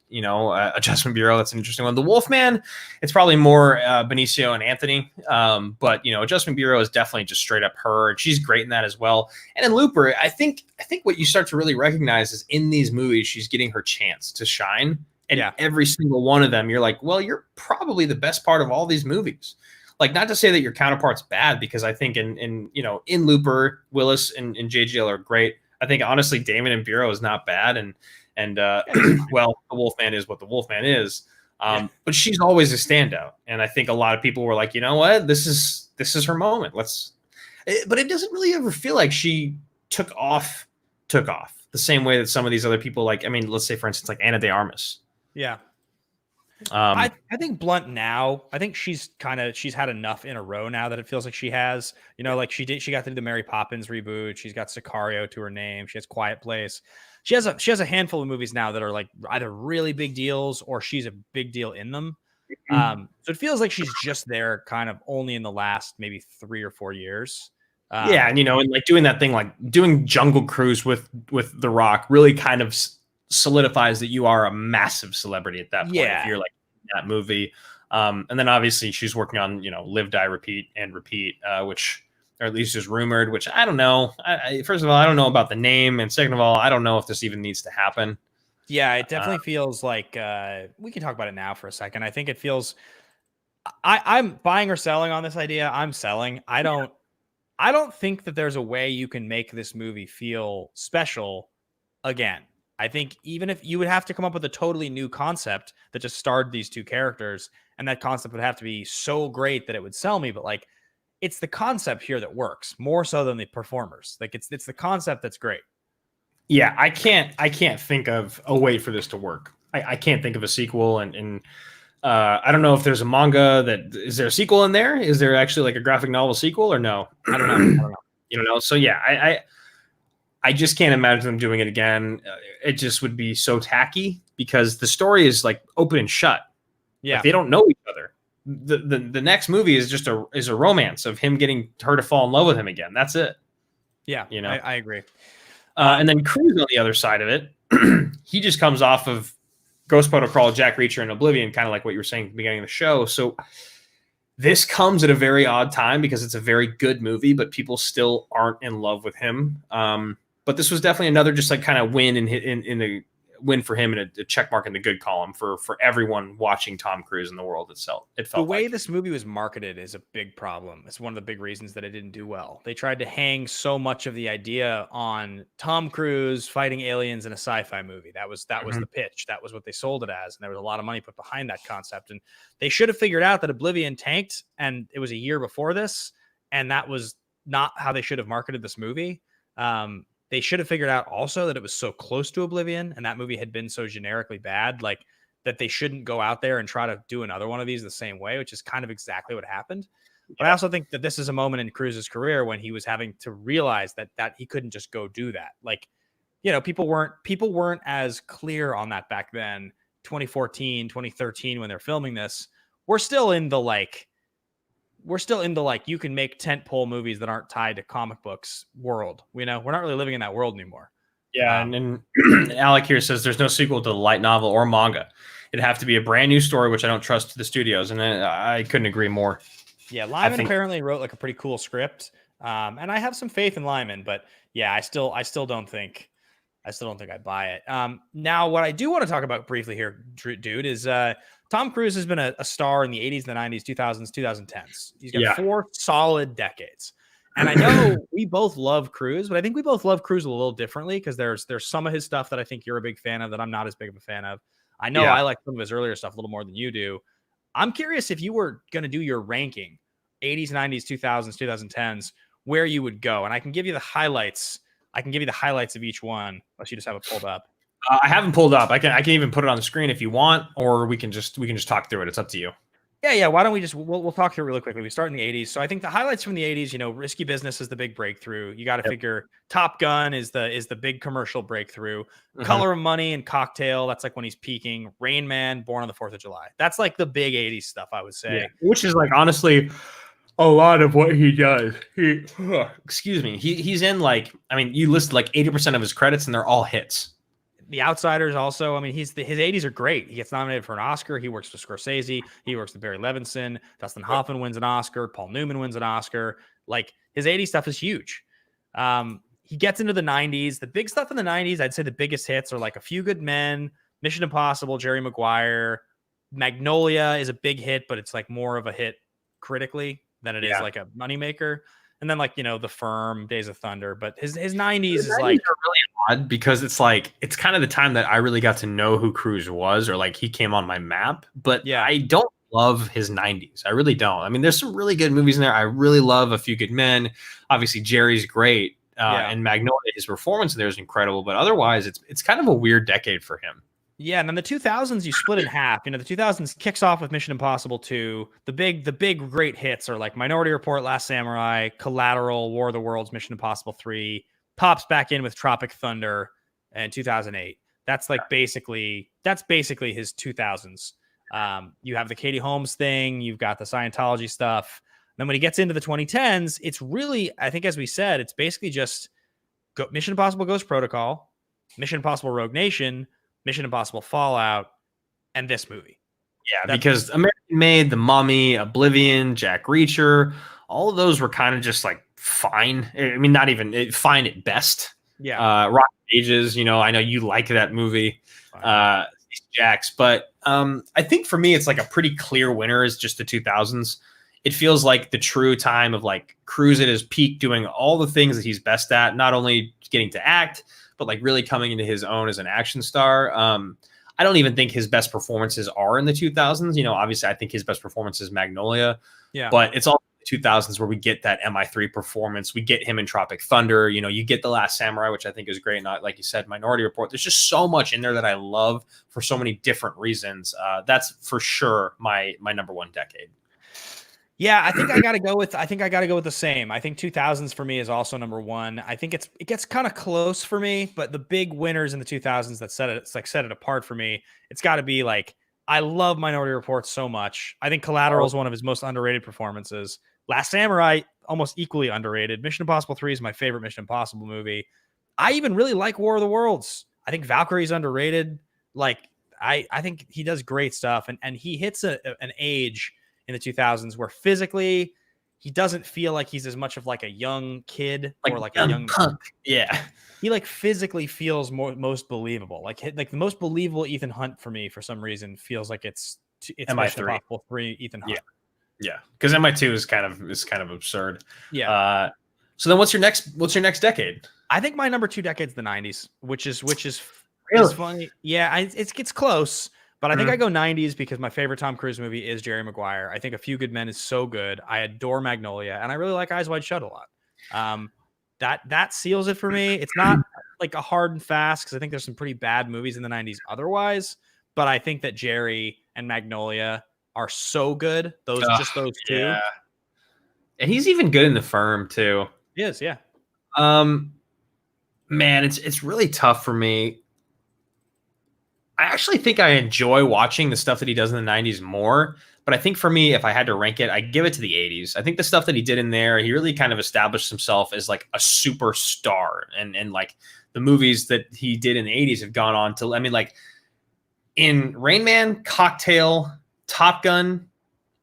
Speaker 1: Adjustment Bureau, that's an interesting one. The Wolfman, it's probably more Benicio and Anthony, but Adjustment Bureau is definitely just straight up her, and she's great in that as well. And in Looper, I think what you start to really recognize is in these movies she's getting her chance to shine, and every single one of them, you're like, well, you're probably the best part of all these movies. Like, not to say that your counterpart's bad, because I think in Looper, Willis and JGL are great. I think honestly, Damon and Bureau is not bad, and well, the Wolfman is what the Wolfman is. But she's always a standout, and I think a lot of people were like, you know what, this is her moment. But it doesn't really ever feel like she took off the same way that some of these other people, like, I mean, let's say for instance, like Ana de Armas.
Speaker 2: Yeah. I think Blunt now, I think she's had enough in a row now that it feels like she has, like she got to do the Mary Poppins reboot. She's got Sicario to her name. She has Quiet Place. She has a handful of movies now that are like either really big deals or she's a big deal in them. So it feels like she's just there kind of only in the last maybe 3 or 4 years.
Speaker 1: And like doing that thing, like doing Jungle Cruise with The Rock really kind of solidifies that you are a massive celebrity at that point. If you're like in that movie. And then obviously she's working on, Live, Die, Repeat, which, or at least is rumored, which I don't know. First of all, I don't know about the name. And second of all, I don't know if this even needs to happen.
Speaker 2: Yeah, it definitely feels like we can talk about it now for a second. I think it feels I'm buying or selling on this idea. I'm selling. I don't think that there's a way you can make this movie feel special again. I think even if you would have to come up with a totally new concept that just starred these two characters, and that concept would have to be so great that it would sell me. But like, it's the concept here that works more so than the performers. Like it's the concept that's great.
Speaker 1: Yeah, I can't think of a way for this to work. I can't think of a sequel, and I don't know if there's a manga is there a sequel in there? Is there actually like a graphic novel sequel or no? I don't know. So yeah, I just can't imagine them doing it again. It just would be so tacky because the story is like open and shut.
Speaker 2: Yeah,
Speaker 1: like, they don't know each other. The next movie is just a romance of him getting her to fall in love with him again. That's it.
Speaker 2: Yeah, I agree.
Speaker 1: And then Cruise on the other side of it, he just comes off of Ghost Protocol, Jack Reacher, and Oblivion, kind of like what you were saying at the beginning of the show. So this comes at a very odd time because it's a very good movie, but people still aren't in love with him. But this was definitely another just like kind of win in the win for him and a check mark in the good column for everyone watching Tom Cruise in the world itself. It felt
Speaker 2: the way
Speaker 1: like
Speaker 2: this movie was marketed is a big problem. It's one of the big reasons that it didn't do well. They tried to hang so much of the idea on Tom Cruise fighting aliens in a sci-fi movie. That was the pitch. That was what they sold it as, and there was a lot of money put behind that concept. And they should have figured out that Oblivion tanked, and it was a year before this, and that was not how they should have marketed this movie. They should have figured out also that it was so close to Oblivion and that movie had been so generically bad, like that they shouldn't go out there and try to do another one of these the same way, which is kind of exactly what happened. But I also think that this is a moment in Cruise's career when he was having to realize that he couldn't just go do that. Like, people weren't as clear on that back then. 2014, 2013, when they're filming this, we're still in the you can make tentpole movies that aren't tied to comic books world. We're not really living in that world anymore.
Speaker 1: Yeah, and Alec here says there's no sequel to the light novel or manga. it'd have to be a brand new story, which I don't trust the studios, and I couldn't agree more.
Speaker 2: Yeah, Lyman apparently wrote like a pretty cool script, and I have some faith in Lyman, but yeah, I still don't think I buy it. Now, what I do want to talk about briefly here, dude, is Tom Cruise has been a star in the 80s, the 90s, 2000s, 2010s. He's got 4 solid decades. And I know we both love Cruise, but I think we both love Cruise a little differently because there's some of his stuff that I think you're a big fan of that I'm not as big of a fan of. I know I like some of his earlier stuff a little more than you do. I'm curious if you were going to do your ranking, 80s, 90s, 2000s, 2010s, where you would go. And I can give you the highlights. I can give you the highlights of each one, unless you just have it pulled up.
Speaker 1: I haven't pulled up. I can even put it on the screen if you want, or we can just talk through it. It's up to you.
Speaker 2: Yeah. Why don't we we'll talk through it really quickly. We start in the 80s. So I think the highlights from the 80s, Risky Business is the big breakthrough. You got to figure Top Gun is the big commercial breakthrough. Color of Money and Cocktail, that's like when he's peaking. Rain Man, Born on the 4th of July. That's like the big 80s stuff, I would say.
Speaker 1: Yeah. Which is like honestly a lot of what he does. Excuse me. He's in like, I mean, you list like 80% of his credits and they're all hits.
Speaker 2: The Outsiders also, I mean, his 80s are great. He gets nominated for an Oscar. He works with Scorsese. He works with Barry Levinson. Dustin Hoffman wins an Oscar. Paul Newman wins an Oscar. Like, his 80s stuff is huge. He gets into the 90s. The big stuff in the 90s, I'd say the biggest hits are like A Few Good Men, Mission Impossible, Jerry Maguire. Magnolia is a big hit, but it's like more of a hit critically than it is like a moneymaker. And then like, The Firm, Days of Thunder. But his 90s is like
Speaker 1: really odd because it's like it's kind of the time that I really got to know who Cruise was, or like he came on my map. But I don't love his 90s. I really don't. I mean, there's some really good movies in there. I really love A Few Good Men. Obviously, Jerry's great. And Magnolia, his performance in there is incredible. But otherwise, it's kind of a weird decade for him.
Speaker 2: Yeah, and then the 2000s you split in half. The 2000s kicks off with Mission Impossible 2. The big great hits are like Minority Report, Last Samurai, Collateral, War of the Worlds, Mission Impossible 3. Pops back in with Tropic Thunder and 2008. That's like basically his 2000s. You have the Katie Holmes thing, you've got the Scientology stuff. Then when he gets into the 2010s, it's really, I think as we said, it's basically just Mission Impossible Ghost Protocol, Mission Impossible Rogue Nation, Mission Impossible Fallout, and this movie.
Speaker 1: Yeah, because American Made, The Mummy, Oblivion, Jack Reacher, all of those were kind of just like fine. I mean, not even fine at best.
Speaker 2: Yeah.
Speaker 1: Rock Ages, I know you like that movie, Jax, but I think for me, it's like a pretty clear winner is just the 2000s. It feels like the true time of like Cruise at his peak, doing all the things that he's best at, not only getting to act, but like really coming into his own as an action star. I don't even think his best performances are in the 2000s. Obviously I think his best performance is Magnolia, but it's all the 2000s where we get that MI3 performance. We get him in Tropic Thunder. You get The Last Samurai, which I think is great. Not like you said, Minority Report. There's just so much in there that I love for so many different reasons. That's for sure my number one decade.
Speaker 2: Yeah, I think I got to go with the same. I think 2000s for me is also number one. I think it gets kind of close for me, but the big winners in the 2000s that set it apart for me, it's got to be like, I love Minority Report so much. I think Collateral is one of his most underrated performances. Last Samurai, almost equally underrated. Mission Impossible 3 is my favorite Mission Impossible movie. I even really like War of the Worlds. I think Valkyrie's underrated. Like, I think he does great stuff, and he hits an age in the 2000s where physically he doesn't feel like he's as much of like a young kid or like a young
Speaker 1: punk. Yeah.
Speaker 2: He like physically feels most believable. Like the most believable Ethan Hunt for me for some reason feels like it's Mission Impossible 3 Ethan Hunt.
Speaker 1: Yeah. Because MI2 is kind of absurd.
Speaker 2: Yeah.
Speaker 1: So then what's your next decade?
Speaker 2: I think my number 2 decade's the 90s, which is
Speaker 1: really
Speaker 2: funny. Yeah, it gets close. But I think I go 90s because my favorite Tom Cruise movie is Jerry Maguire. I think A Few Good Men is so good. I adore Magnolia, and I really like Eyes Wide Shut a lot. That seals it for me. It's not like a hard and fast because I think there's some pretty bad movies in the 90s otherwise. But I think that Jerry and Magnolia are so good. Those two.
Speaker 1: Yeah. And he's even good in The Firm too.
Speaker 2: He is, yeah.
Speaker 1: Man, it's really tough for me. I actually think I enjoy watching the stuff that he does in the 90s more. But I think for me, if I had to rank it, I'd give it to the 80s. I think the stuff that he did in there, he really kind of established himself as like a superstar. And like the movies that he did in the 80s have gone on to, I mean, like in Rain Man, Cocktail, Top Gun,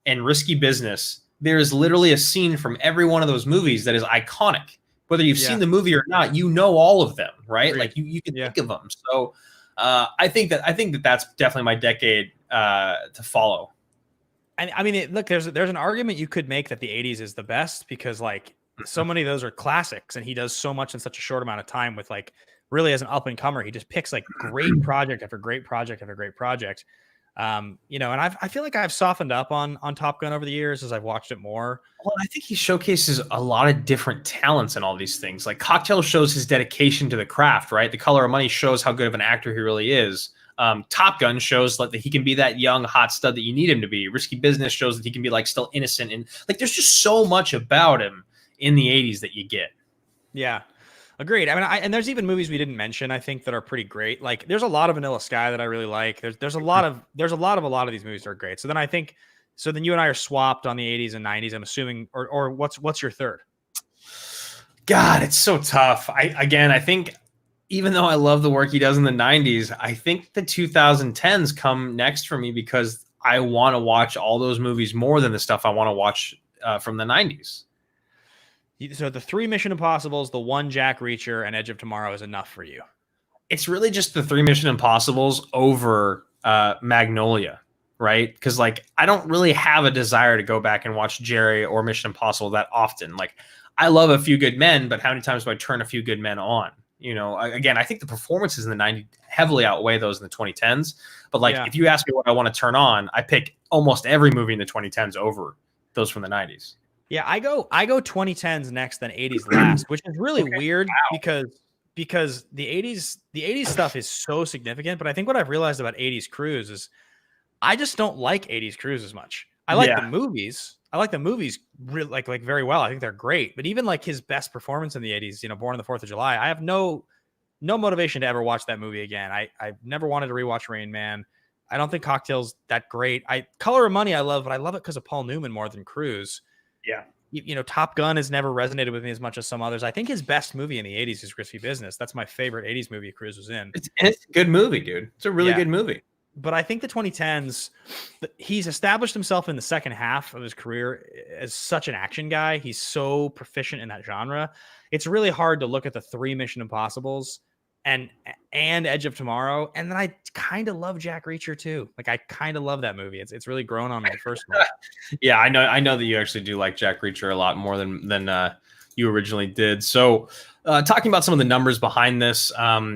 Speaker 1: and Risky Business, there is literally a scene from every one of those movies that is iconic. Whether you've seen the movie or not, you know all of them, right?
Speaker 2: Agreed.
Speaker 1: Like you can think of them. So I think that that's definitely my decade to follow.
Speaker 2: And I mean, look, there's an argument you could make that the 80s is the best because like so many of those are classics and he does so much in such a short amount of time with like really as an up and comer, he just picks like great project after great project after great project. You know, and I feel like I've softened up on Top Gun over the years as I've watched it more.
Speaker 1: Well, I think he showcases a lot of different talents in all these things. Like Cocktail shows his dedication to the craft, right? The Color of Money shows how good of an actor he really is. Top Gun shows like that he can be that young hot stud that you need him to be. Risky Business shows that he can be like still innocent, and like there's just so much about him in the 80s that you get.
Speaker 2: Yeah. Agreed. I mean, and there's even movies we didn't mention, I think, that are pretty great. Like there's a lot of Vanilla Sky that I really like. There's a lot of these movies that are great. So then I think then you and I are swapped on the 80s and 90s, I'm assuming, or what's your third?
Speaker 1: God, it's so tough. I think even though I love the work he does in the 90s, I think the 2010s come next for me because I want to watch all those movies more than the stuff I want to watch from the 90s.
Speaker 2: So the 3 Mission Impossibles, the 1 Jack Reacher, and Edge of Tomorrow is enough for you.
Speaker 1: It's really just the 3 Mission Impossibles over Magnolia, right? Because like I don't really have a desire to go back and watch Jerry or Mission Impossible that often. Like I love A Few Good Men, but how many times do I turn A Few Good Men on? You know, again, I think the performances in the 90s heavily outweigh those in the 2010s. But like if you ask me what I want to turn on, I pick almost every movie in the 2010s over those from the 90s.
Speaker 2: Yeah, I go 2010s next, then 80s last, which is really weird because the 80s stuff is so significant. But I think what I've realized about 80s Cruise is I just don't like 80s Cruise as much. I like the movies. I like the movies really like very well. I think they're great. But even like his best performance in the 80s, you know, Born on the 4th of July, I have no motivation to ever watch that movie again. I've never wanted to rewatch Rain Man. I don't think Cocktail's that great. Color of Money I love, but I love it because of Paul Newman more than Cruise.
Speaker 1: Yeah.
Speaker 2: You know, Top Gun has never resonated with me as much as some others. I think his best movie in the 80s is Risky Business. That's my favorite 80s movie Cruise was in.
Speaker 1: It's a good movie, dude. It's a really good movie.
Speaker 2: But I think the 2010s, he's established himself in the second half of his career as such an action guy. He's so proficient in that genre. It's really hard to look at the 3 Mission Impossibles and Edge of Tomorrow. And then I kind of love Jack Reacher too. Like I kind of love that movie. It's really grown on me the first one.
Speaker 1: Yeah, I know that you actually do like Jack Reacher a lot more than you originally did. So talking about some of the numbers behind this,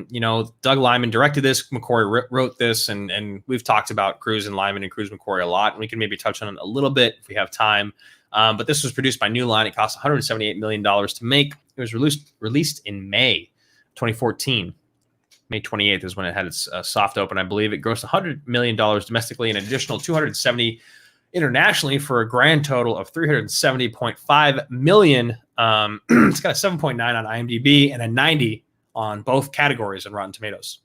Speaker 1: you know, Doug Liman directed this, McQuarrie wrote this, and we've talked about Cruise and Liman and Cruise McQuarrie a lot, and we can maybe touch on it a little bit if we have time. But this was produced by New Line. It cost $178 million to make. It was released in May 2014. May 28th is when it had its soft open. I believe it grossed $100 million domestically and an additional $270 internationally for a grand total of $370.5 million. It's got a 7.9 on IMDb and a 90 on both categories on Rotten Tomatoes.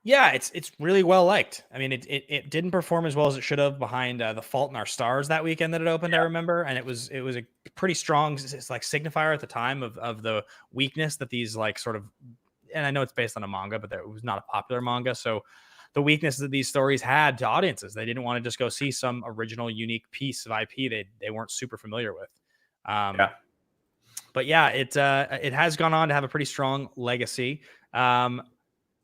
Speaker 2: Yeah, it's really well liked. I mean, it didn't perform as well as it should have behind The Fault in Our Stars that weekend that it opened. I remember, and it was a pretty strong like signifier at the time of the weakness that these like sort of. And I know it's based on a manga, but it was not a popular manga. So the weakness that these stories had to audiences, they didn't want to just go see some original, unique piece of IP they weren't super familiar with. But yeah, it has gone on to have a pretty strong legacy.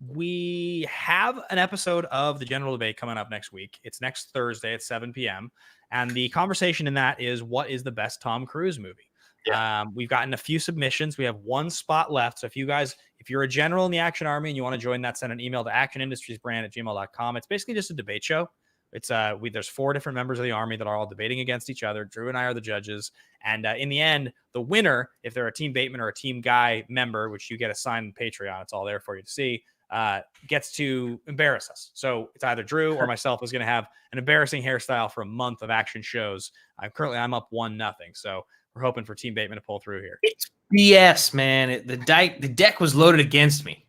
Speaker 2: We have an episode of the General Debate coming up next week. It's next Thursday at 7 p.m. And the conversation in that is, what is the best Tom Cruise movie? Yeah. We've gotten a few submissions. We have 1 spot left. So if you're a general in the Action Army and you want to join that, send an email to actionindustriesbrand@gmail.com. It's basically just a debate show. It's there's 4 different members of the Army that are all debating against each other. Drew and I are the judges. And in the end, the winner, if they're a Team Bateman or a Team Guy member, which you get assigned on Patreon, it's all there for you to see, gets to embarrass us. So it's either Drew or myself is going to have an embarrassing hairstyle for a month of action shows. I'm up 1-0. So we're hoping for Team Bateman to pull through here.
Speaker 1: It's BS, man. The deck was loaded against me.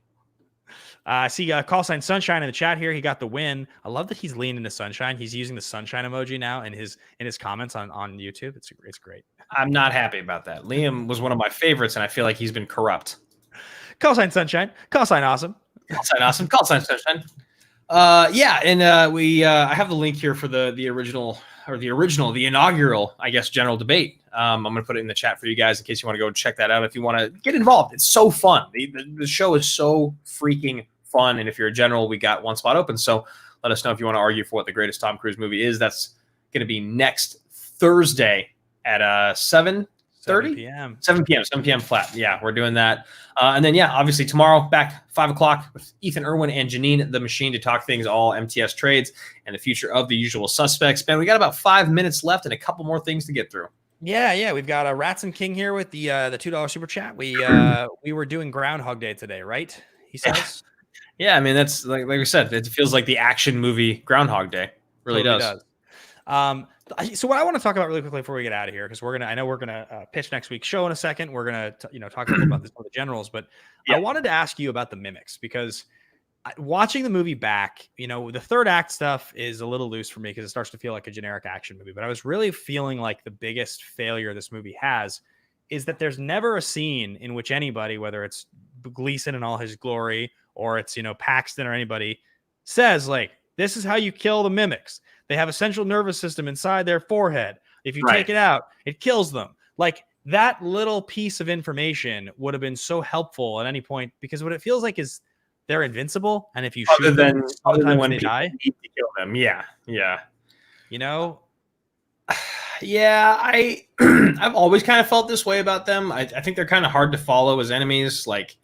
Speaker 2: I see call sign Sunshine in the chat here. He got the win. I love that he's leaning into Sunshine. He's using the Sunshine emoji now in his comments on YouTube. It's great.
Speaker 1: I'm not happy about that. Liam was one of my favorites, and I feel like he's been corrupt.
Speaker 2: Call sign Sunshine. Call sign Awesome.
Speaker 1: Call sign Awesome. Call sign Sunshine. Yeah, and we I have the link here for the original the inaugural, I guess, general debate. I'm gonna put it in the chat for you guys in case you want to go check that out. If you want to get involved, it's so fun. The show is so freaking fun, and if you're a general, we got one spot open. So let us know if you want to argue for what the greatest Tom Cruise movie is. That's gonna be next Thursday at 7:30
Speaker 2: p.m.
Speaker 1: 7 p.m. flat. Yeah, we're doing that. And then, yeah, obviously tomorrow back 5 o'clock with Ethan Irwin and Janine the Machine to talk things all MTS trades and the future of the usual suspects. Ben, we got about 5 minutes left and a couple more things to get through.
Speaker 2: Yeah. We've got Rats and King here with the $2 super chat. We were doing Groundhog Day today, right? He says.
Speaker 1: Yeah, I mean, that's like we said, it feels like the action movie Groundhog Day. Really
Speaker 2: totally
Speaker 1: does.
Speaker 2: So what I want to talk about really quickly before we get out of here, because I know we're gonna pitch next week's show in a second. We're gonna talk a little about this with the generals, but I wanted to ask you about the mimics because watching the movie back, the third act stuff is a little loose for me because it starts to feel like a generic action movie. But I was really feeling like the biggest failure this movie has is that there's never a scene in which anybody, whether it's Gleason in all his glory or it's Paxton or anybody, says like, this is how you kill the mimics. They have a central nervous system inside their forehead. If you take it out, it kills them. Like that little piece of information would have been so helpful at any point because what it feels like is they're invincible. And if you shoot them, sometimes when they die.
Speaker 1: Need to kill them. Yeah. Yeah, I've always kind of felt this way about them. I think they're kind of hard to follow as enemies. Like,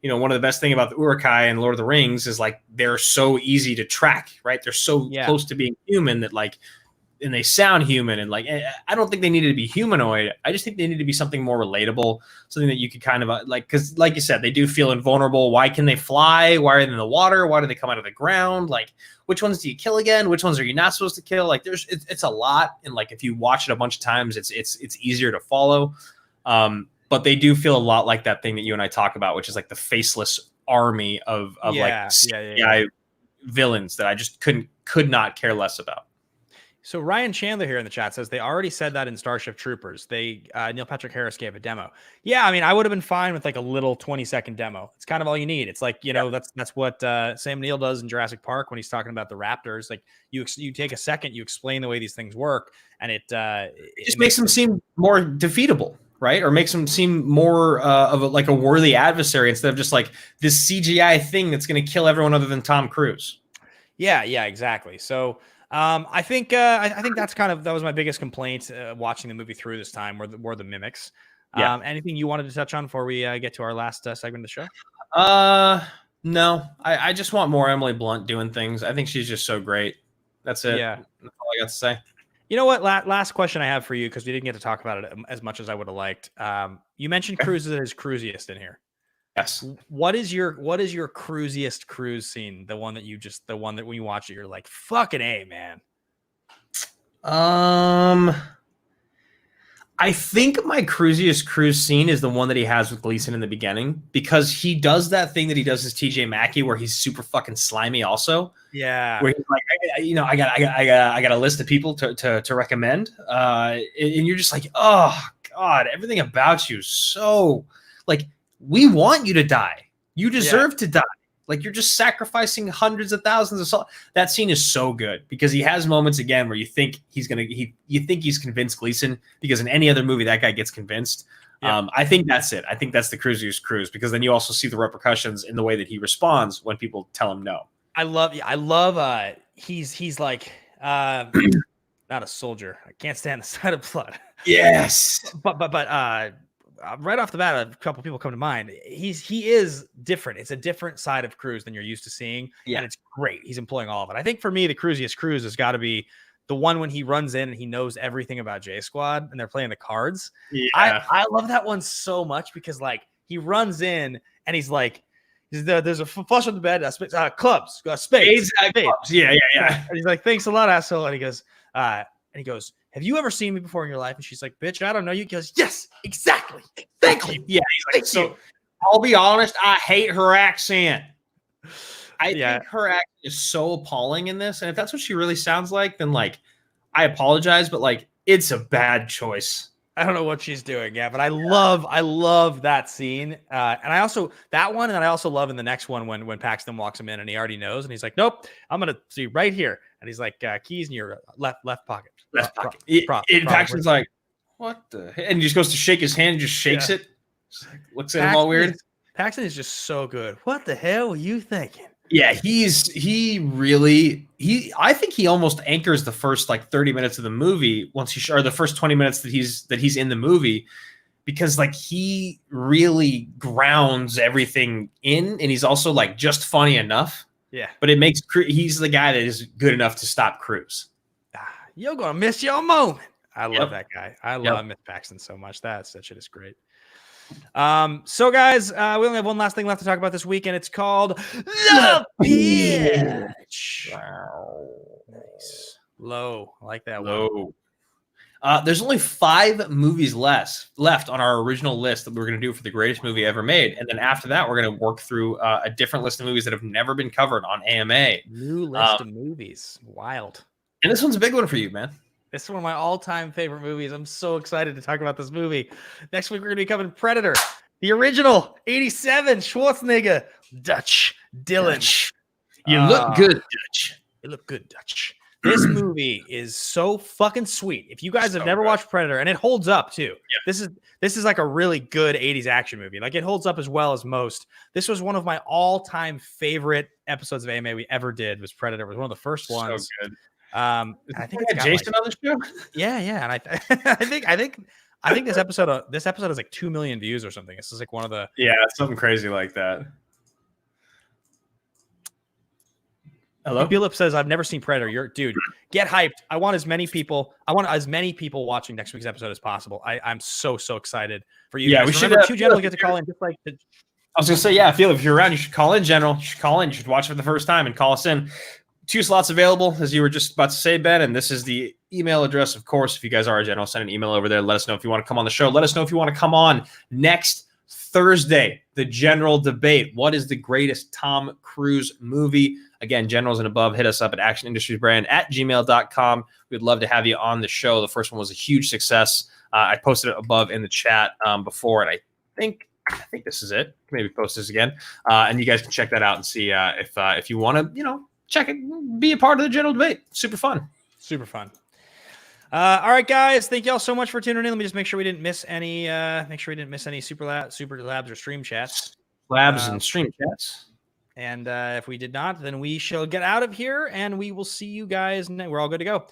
Speaker 1: one of the best thing about the Uruk-hai and Lord of the Rings is like they're so easy to track, right? They're so close to being human that and they sound human. And I don't think they needed to be humanoid. I just think they need to be something more relatable, something that you could kind of because like you said, they do feel invulnerable. Why can they fly? Why are they in the water? Why do they come out of the ground? Like, which ones do you kill again? Which ones are you not supposed to kill? Like, it's a lot. And if you watch it a bunch of times, it's easier to follow. But they do feel a lot like that thing that you and I talk about, which is like the faceless army of CGI villains that I just could not care less about.
Speaker 2: So Ryan Chandler here in the chat says they already said that in Starship Troopers. Neil Patrick Harris gave a demo. Yeah, I mean, I would have been fine with like a little 20-second demo. It's kind of all you need. It's like that's what Sam Neill does in Jurassic Park when he's talking about the raptors. Like you take a second, you explain the way these things work, and it just
Speaker 1: makes them seem more defeatable. Right? Or makes him seem more of a worthy adversary instead of just like this CGI thing that's going to kill everyone other than Tom Cruise.
Speaker 2: Yeah, exactly. So I think that was my biggest complaint watching the movie through this time were the mimics. Anything you wanted to touch on before we get to our last segment of the show?
Speaker 1: No, I just want more Emily Blunt doing things. I think she's just so great. That's it.
Speaker 2: Yeah.
Speaker 1: That's all I got to say.
Speaker 2: You know what? Last question I have for you, because we didn't get to talk about it as much as I would have liked. You mentioned Cruise as his cruisiest in here.
Speaker 1: Yes.
Speaker 2: What is your cruisiest cruise scene? The one that when you watch it, you're like, fucking A, man.
Speaker 1: I think my cruisiest cruise scene is the one that he has with Gleason in the beginning, because he does that thing that he does as TJ Mackey where he's super fucking slimy also.
Speaker 2: Yeah.
Speaker 1: Where he's like, I got a list of people to recommend. And you're just like, oh God, everything about you. So like, we want you to die. You deserve to die. Like you're just sacrificing hundreds of thousands of souls. That scene is so good because he has moments again where you think he's convinced Gleason, because in any other movie that guy gets convinced. Yeah. I think that's it. I think that's the cruisiest cruise, because then you also see the repercussions in the way that he responds when people tell him no.
Speaker 2: I love he's like not a soldier. I can't stand the sight of blood.
Speaker 1: Yes.
Speaker 2: But right off the bat, a couple people come to mind. He is different. It's a different side of Cruise than you're used to seeing. Yeah. And it's great. He's employing all of it. I think for me, the cruisiest cruise has got to be the one when he runs in and he knows everything about J Squad and they're playing the cards. Yeah. I love that one so much because like he runs in and he's like, there's a flush on the bed, clubs, spades.
Speaker 1: Clubs. Yeah.
Speaker 2: And he's like, thanks a lot, asshole. And he goes, have you ever seen me before in your life? And she's like, bitch, I don't know you. He goes, yes, exactly. Thank you.
Speaker 1: Yeah. He's like, I'll be honest, I hate her accent. I think her accent is so appalling in this. And if that's what she really sounds like, then like, I apologize, but like, it's a bad choice.
Speaker 2: I don't know what she's doing. Yeah, but I love that scene. And I also that one, and I also love in the next one when Paxton walks him in and he already knows, and he's like, "Nope, I'm gonna see right here." And he's like, "Keys in your left pocket."
Speaker 1: Left pocket. Paxton's like, "What the?" And he just goes to shake his hand, and just shakes it. Just like, looks at him all weird.
Speaker 2: Paxton is just so good. What the hell were you thinking?
Speaker 1: Yeah, I think he almost anchors the first like 30 minutes of the movie or the first 20 minutes that he's in the movie, because like he really grounds everything in, and he's also like just funny enough.
Speaker 2: Yeah.
Speaker 1: But he's the guy that is good enough to stop Cruz.
Speaker 2: You're gonna miss your moment. I love that guy. I love Miss Paxton so much. That shit is great. So guys, we only have one last thing left to talk about this week, and it's called The Pitch.
Speaker 1: Wow.
Speaker 2: Nice. Low. I like that
Speaker 1: Low. There's only 5 movies left on our original list that we're going to do for the greatest movie ever made. And then after that, we're going to work through a different list of movies that have never been covered on AMA.
Speaker 2: New list of movies. Wild.
Speaker 1: And this one's a big one for you, man.
Speaker 2: This is one of my all-time favorite movies. I'm so excited to talk about this movie. Next week, we're going to be covering Predator, the original, 87, Schwarzenegger, Dutch, Dylan.
Speaker 1: You look good, Dutch.
Speaker 2: You look good, Dutch. This movie is so fucking sweet. If you guys have never watched Predator, and it holds up too. Yeah. This is like a really good 80s action movie. Like, it holds up as well as most. This was one of my all-time favorite episodes of AMA we ever did. Was Predator. It was one of the first ones.
Speaker 1: So good.
Speaker 2: I think it's got
Speaker 1: Jason on the show.
Speaker 2: Yeah, and I think this episode has like 2 million views or something. This is like one of the
Speaker 1: something crazy like that. Hello,
Speaker 2: Philip says, "I've never seen Predator." Dude, get hyped. I want as many people watching next week's episode as possible. I'm so excited for you.
Speaker 1: Yeah,
Speaker 2: guys.
Speaker 1: we should
Speaker 2: Remember, 2 General get to call in. Just like
Speaker 1: I was gonna say, yeah, Philip, if you're around, you should call in, General. You should call in. You should watch it for the first time and call us in. 2 slots available, as you were just about to say, Ben, and this is the email address, of course. If you guys are a General, send an email over there. Let us know if you want to come on the show. Let us know if you want to come on next Thursday, the General Debate. What is the greatest Tom Cruise movie? Again, Generals and above, hit us up at actionindustriesbrand@gmail.com. We'd love to have you on the show. The first one was a huge success. I posted it above in the chat before, and I think this is it. Maybe post this again, and you guys can check that out and see if you want to, check it, be a part of the General Debate. Super fun.
Speaker 2: Super fun. All right, guys. Thank you all so much for tuning in. Let me just make sure we didn't miss any. Super labs or stream chats.
Speaker 1: Labs and stream chats.
Speaker 2: And if we did not, then we shall get out of here, and we will see you guys. We're all good to go.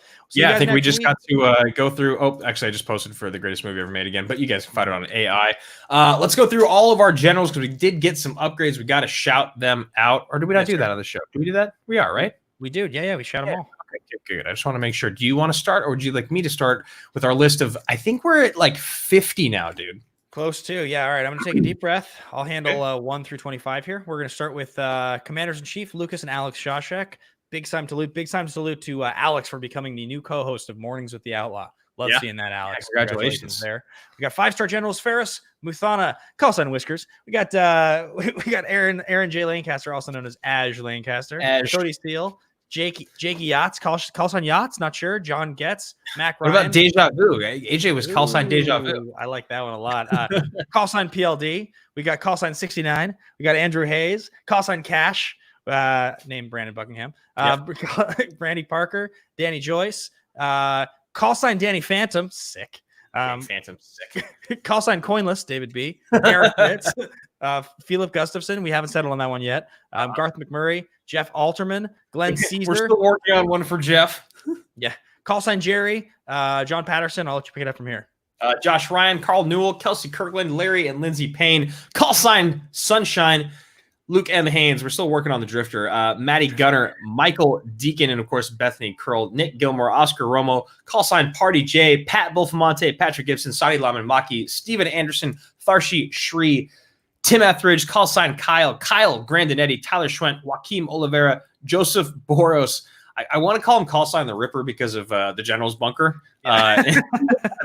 Speaker 1: I think we just got to go through. Oh, actually, I just posted for the greatest movie ever made again, but you guys can find it on AI. Let's go through all of our generals because we did get some upgrades. We got to shout them out, or did we not do that on the show? Did we do that? We are, right?
Speaker 2: We do. Yeah, we shout them all.
Speaker 1: Okay, good. I just want to make sure. Do you want to start, or would you like me to start with our list of? I think we're at like 50 now, dude.
Speaker 2: Close to. Yeah. All right. I'm going to take a deep breath. I'll handle 1 through 25 here. We're going to start with Commanders-in-Chief, Lucas and Alex Shawshek. Big time salute to Alex for becoming the new co-host of Mornings with the Outlaw. Love seeing that, Alex.
Speaker 1: Yeah, congratulations
Speaker 2: there. We got 5-star generals, Ferris, Muthana, call sign Whiskers. We got Aaron J. Lancaster, also known as Aj Lancaster. Cody Steele. Jakey Yachts, call sign Yachts, not sure. John Getz, Mac Ryan.
Speaker 1: What about Deja Vu? AJ was call sign Deja Vu.
Speaker 2: I like that one a lot. Call sign PLD. We got call sign 69. We got Andrew Hayes, call sign Cash, named Brandon Buckingham. Brandy Parker, Danny Joyce, call sign Danny Phantom, sick.
Speaker 1: Phantom sick.
Speaker 2: Call sign Coinless, David B. Eric Fitz, Philip Gustafson. We haven't settled on that one yet. Garth McMurray, Jeff Alterman, Glenn Caesar.
Speaker 1: We're still working on one for Jeff.
Speaker 2: Yeah. Call sign Jerry, John Patterson. I'll let you pick it up from here.
Speaker 1: Josh Ryan, Carl Newell, Kelsey Kirkland, Larry and Lindsey Payne. Call sign Sunshine, Luke M. Haynes. We're still working on the Drifter. Maddie Gunner, Michael Deacon, and of course Bethany Curl, Nick Gilmore, Oscar Romo. Call sign Party J, Pat Bulfamonte, Patrick Gibson, Sadi Laman Maki, Steven Anderson, Tharshi Shri, Tim Etheridge, call sign Kyle Grandinetti, Tyler Schwent, Joaquim Oliveira, Joseph Boros. I want to call him call sign the Ripper because of the General's bunker. I'm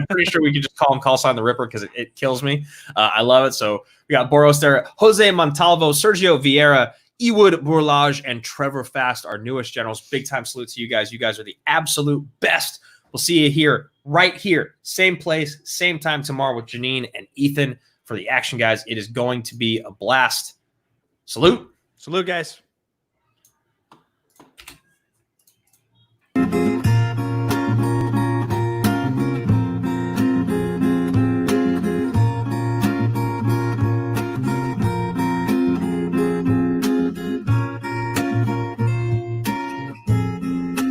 Speaker 1: pretty sure we could just call him call sign the Ripper because it kills me. I love it. So we got Boros there, Jose Montalvo, Sergio Vieira, Ewood Bourlage, and Trevor Fast, our newest generals. Big time salute to you guys. You guys are the absolute best. We'll see you here, right here, same place, same time tomorrow with Janine and Ethan for the Action Guys. It is going to be a blast. Salute.
Speaker 2: Salute, guys.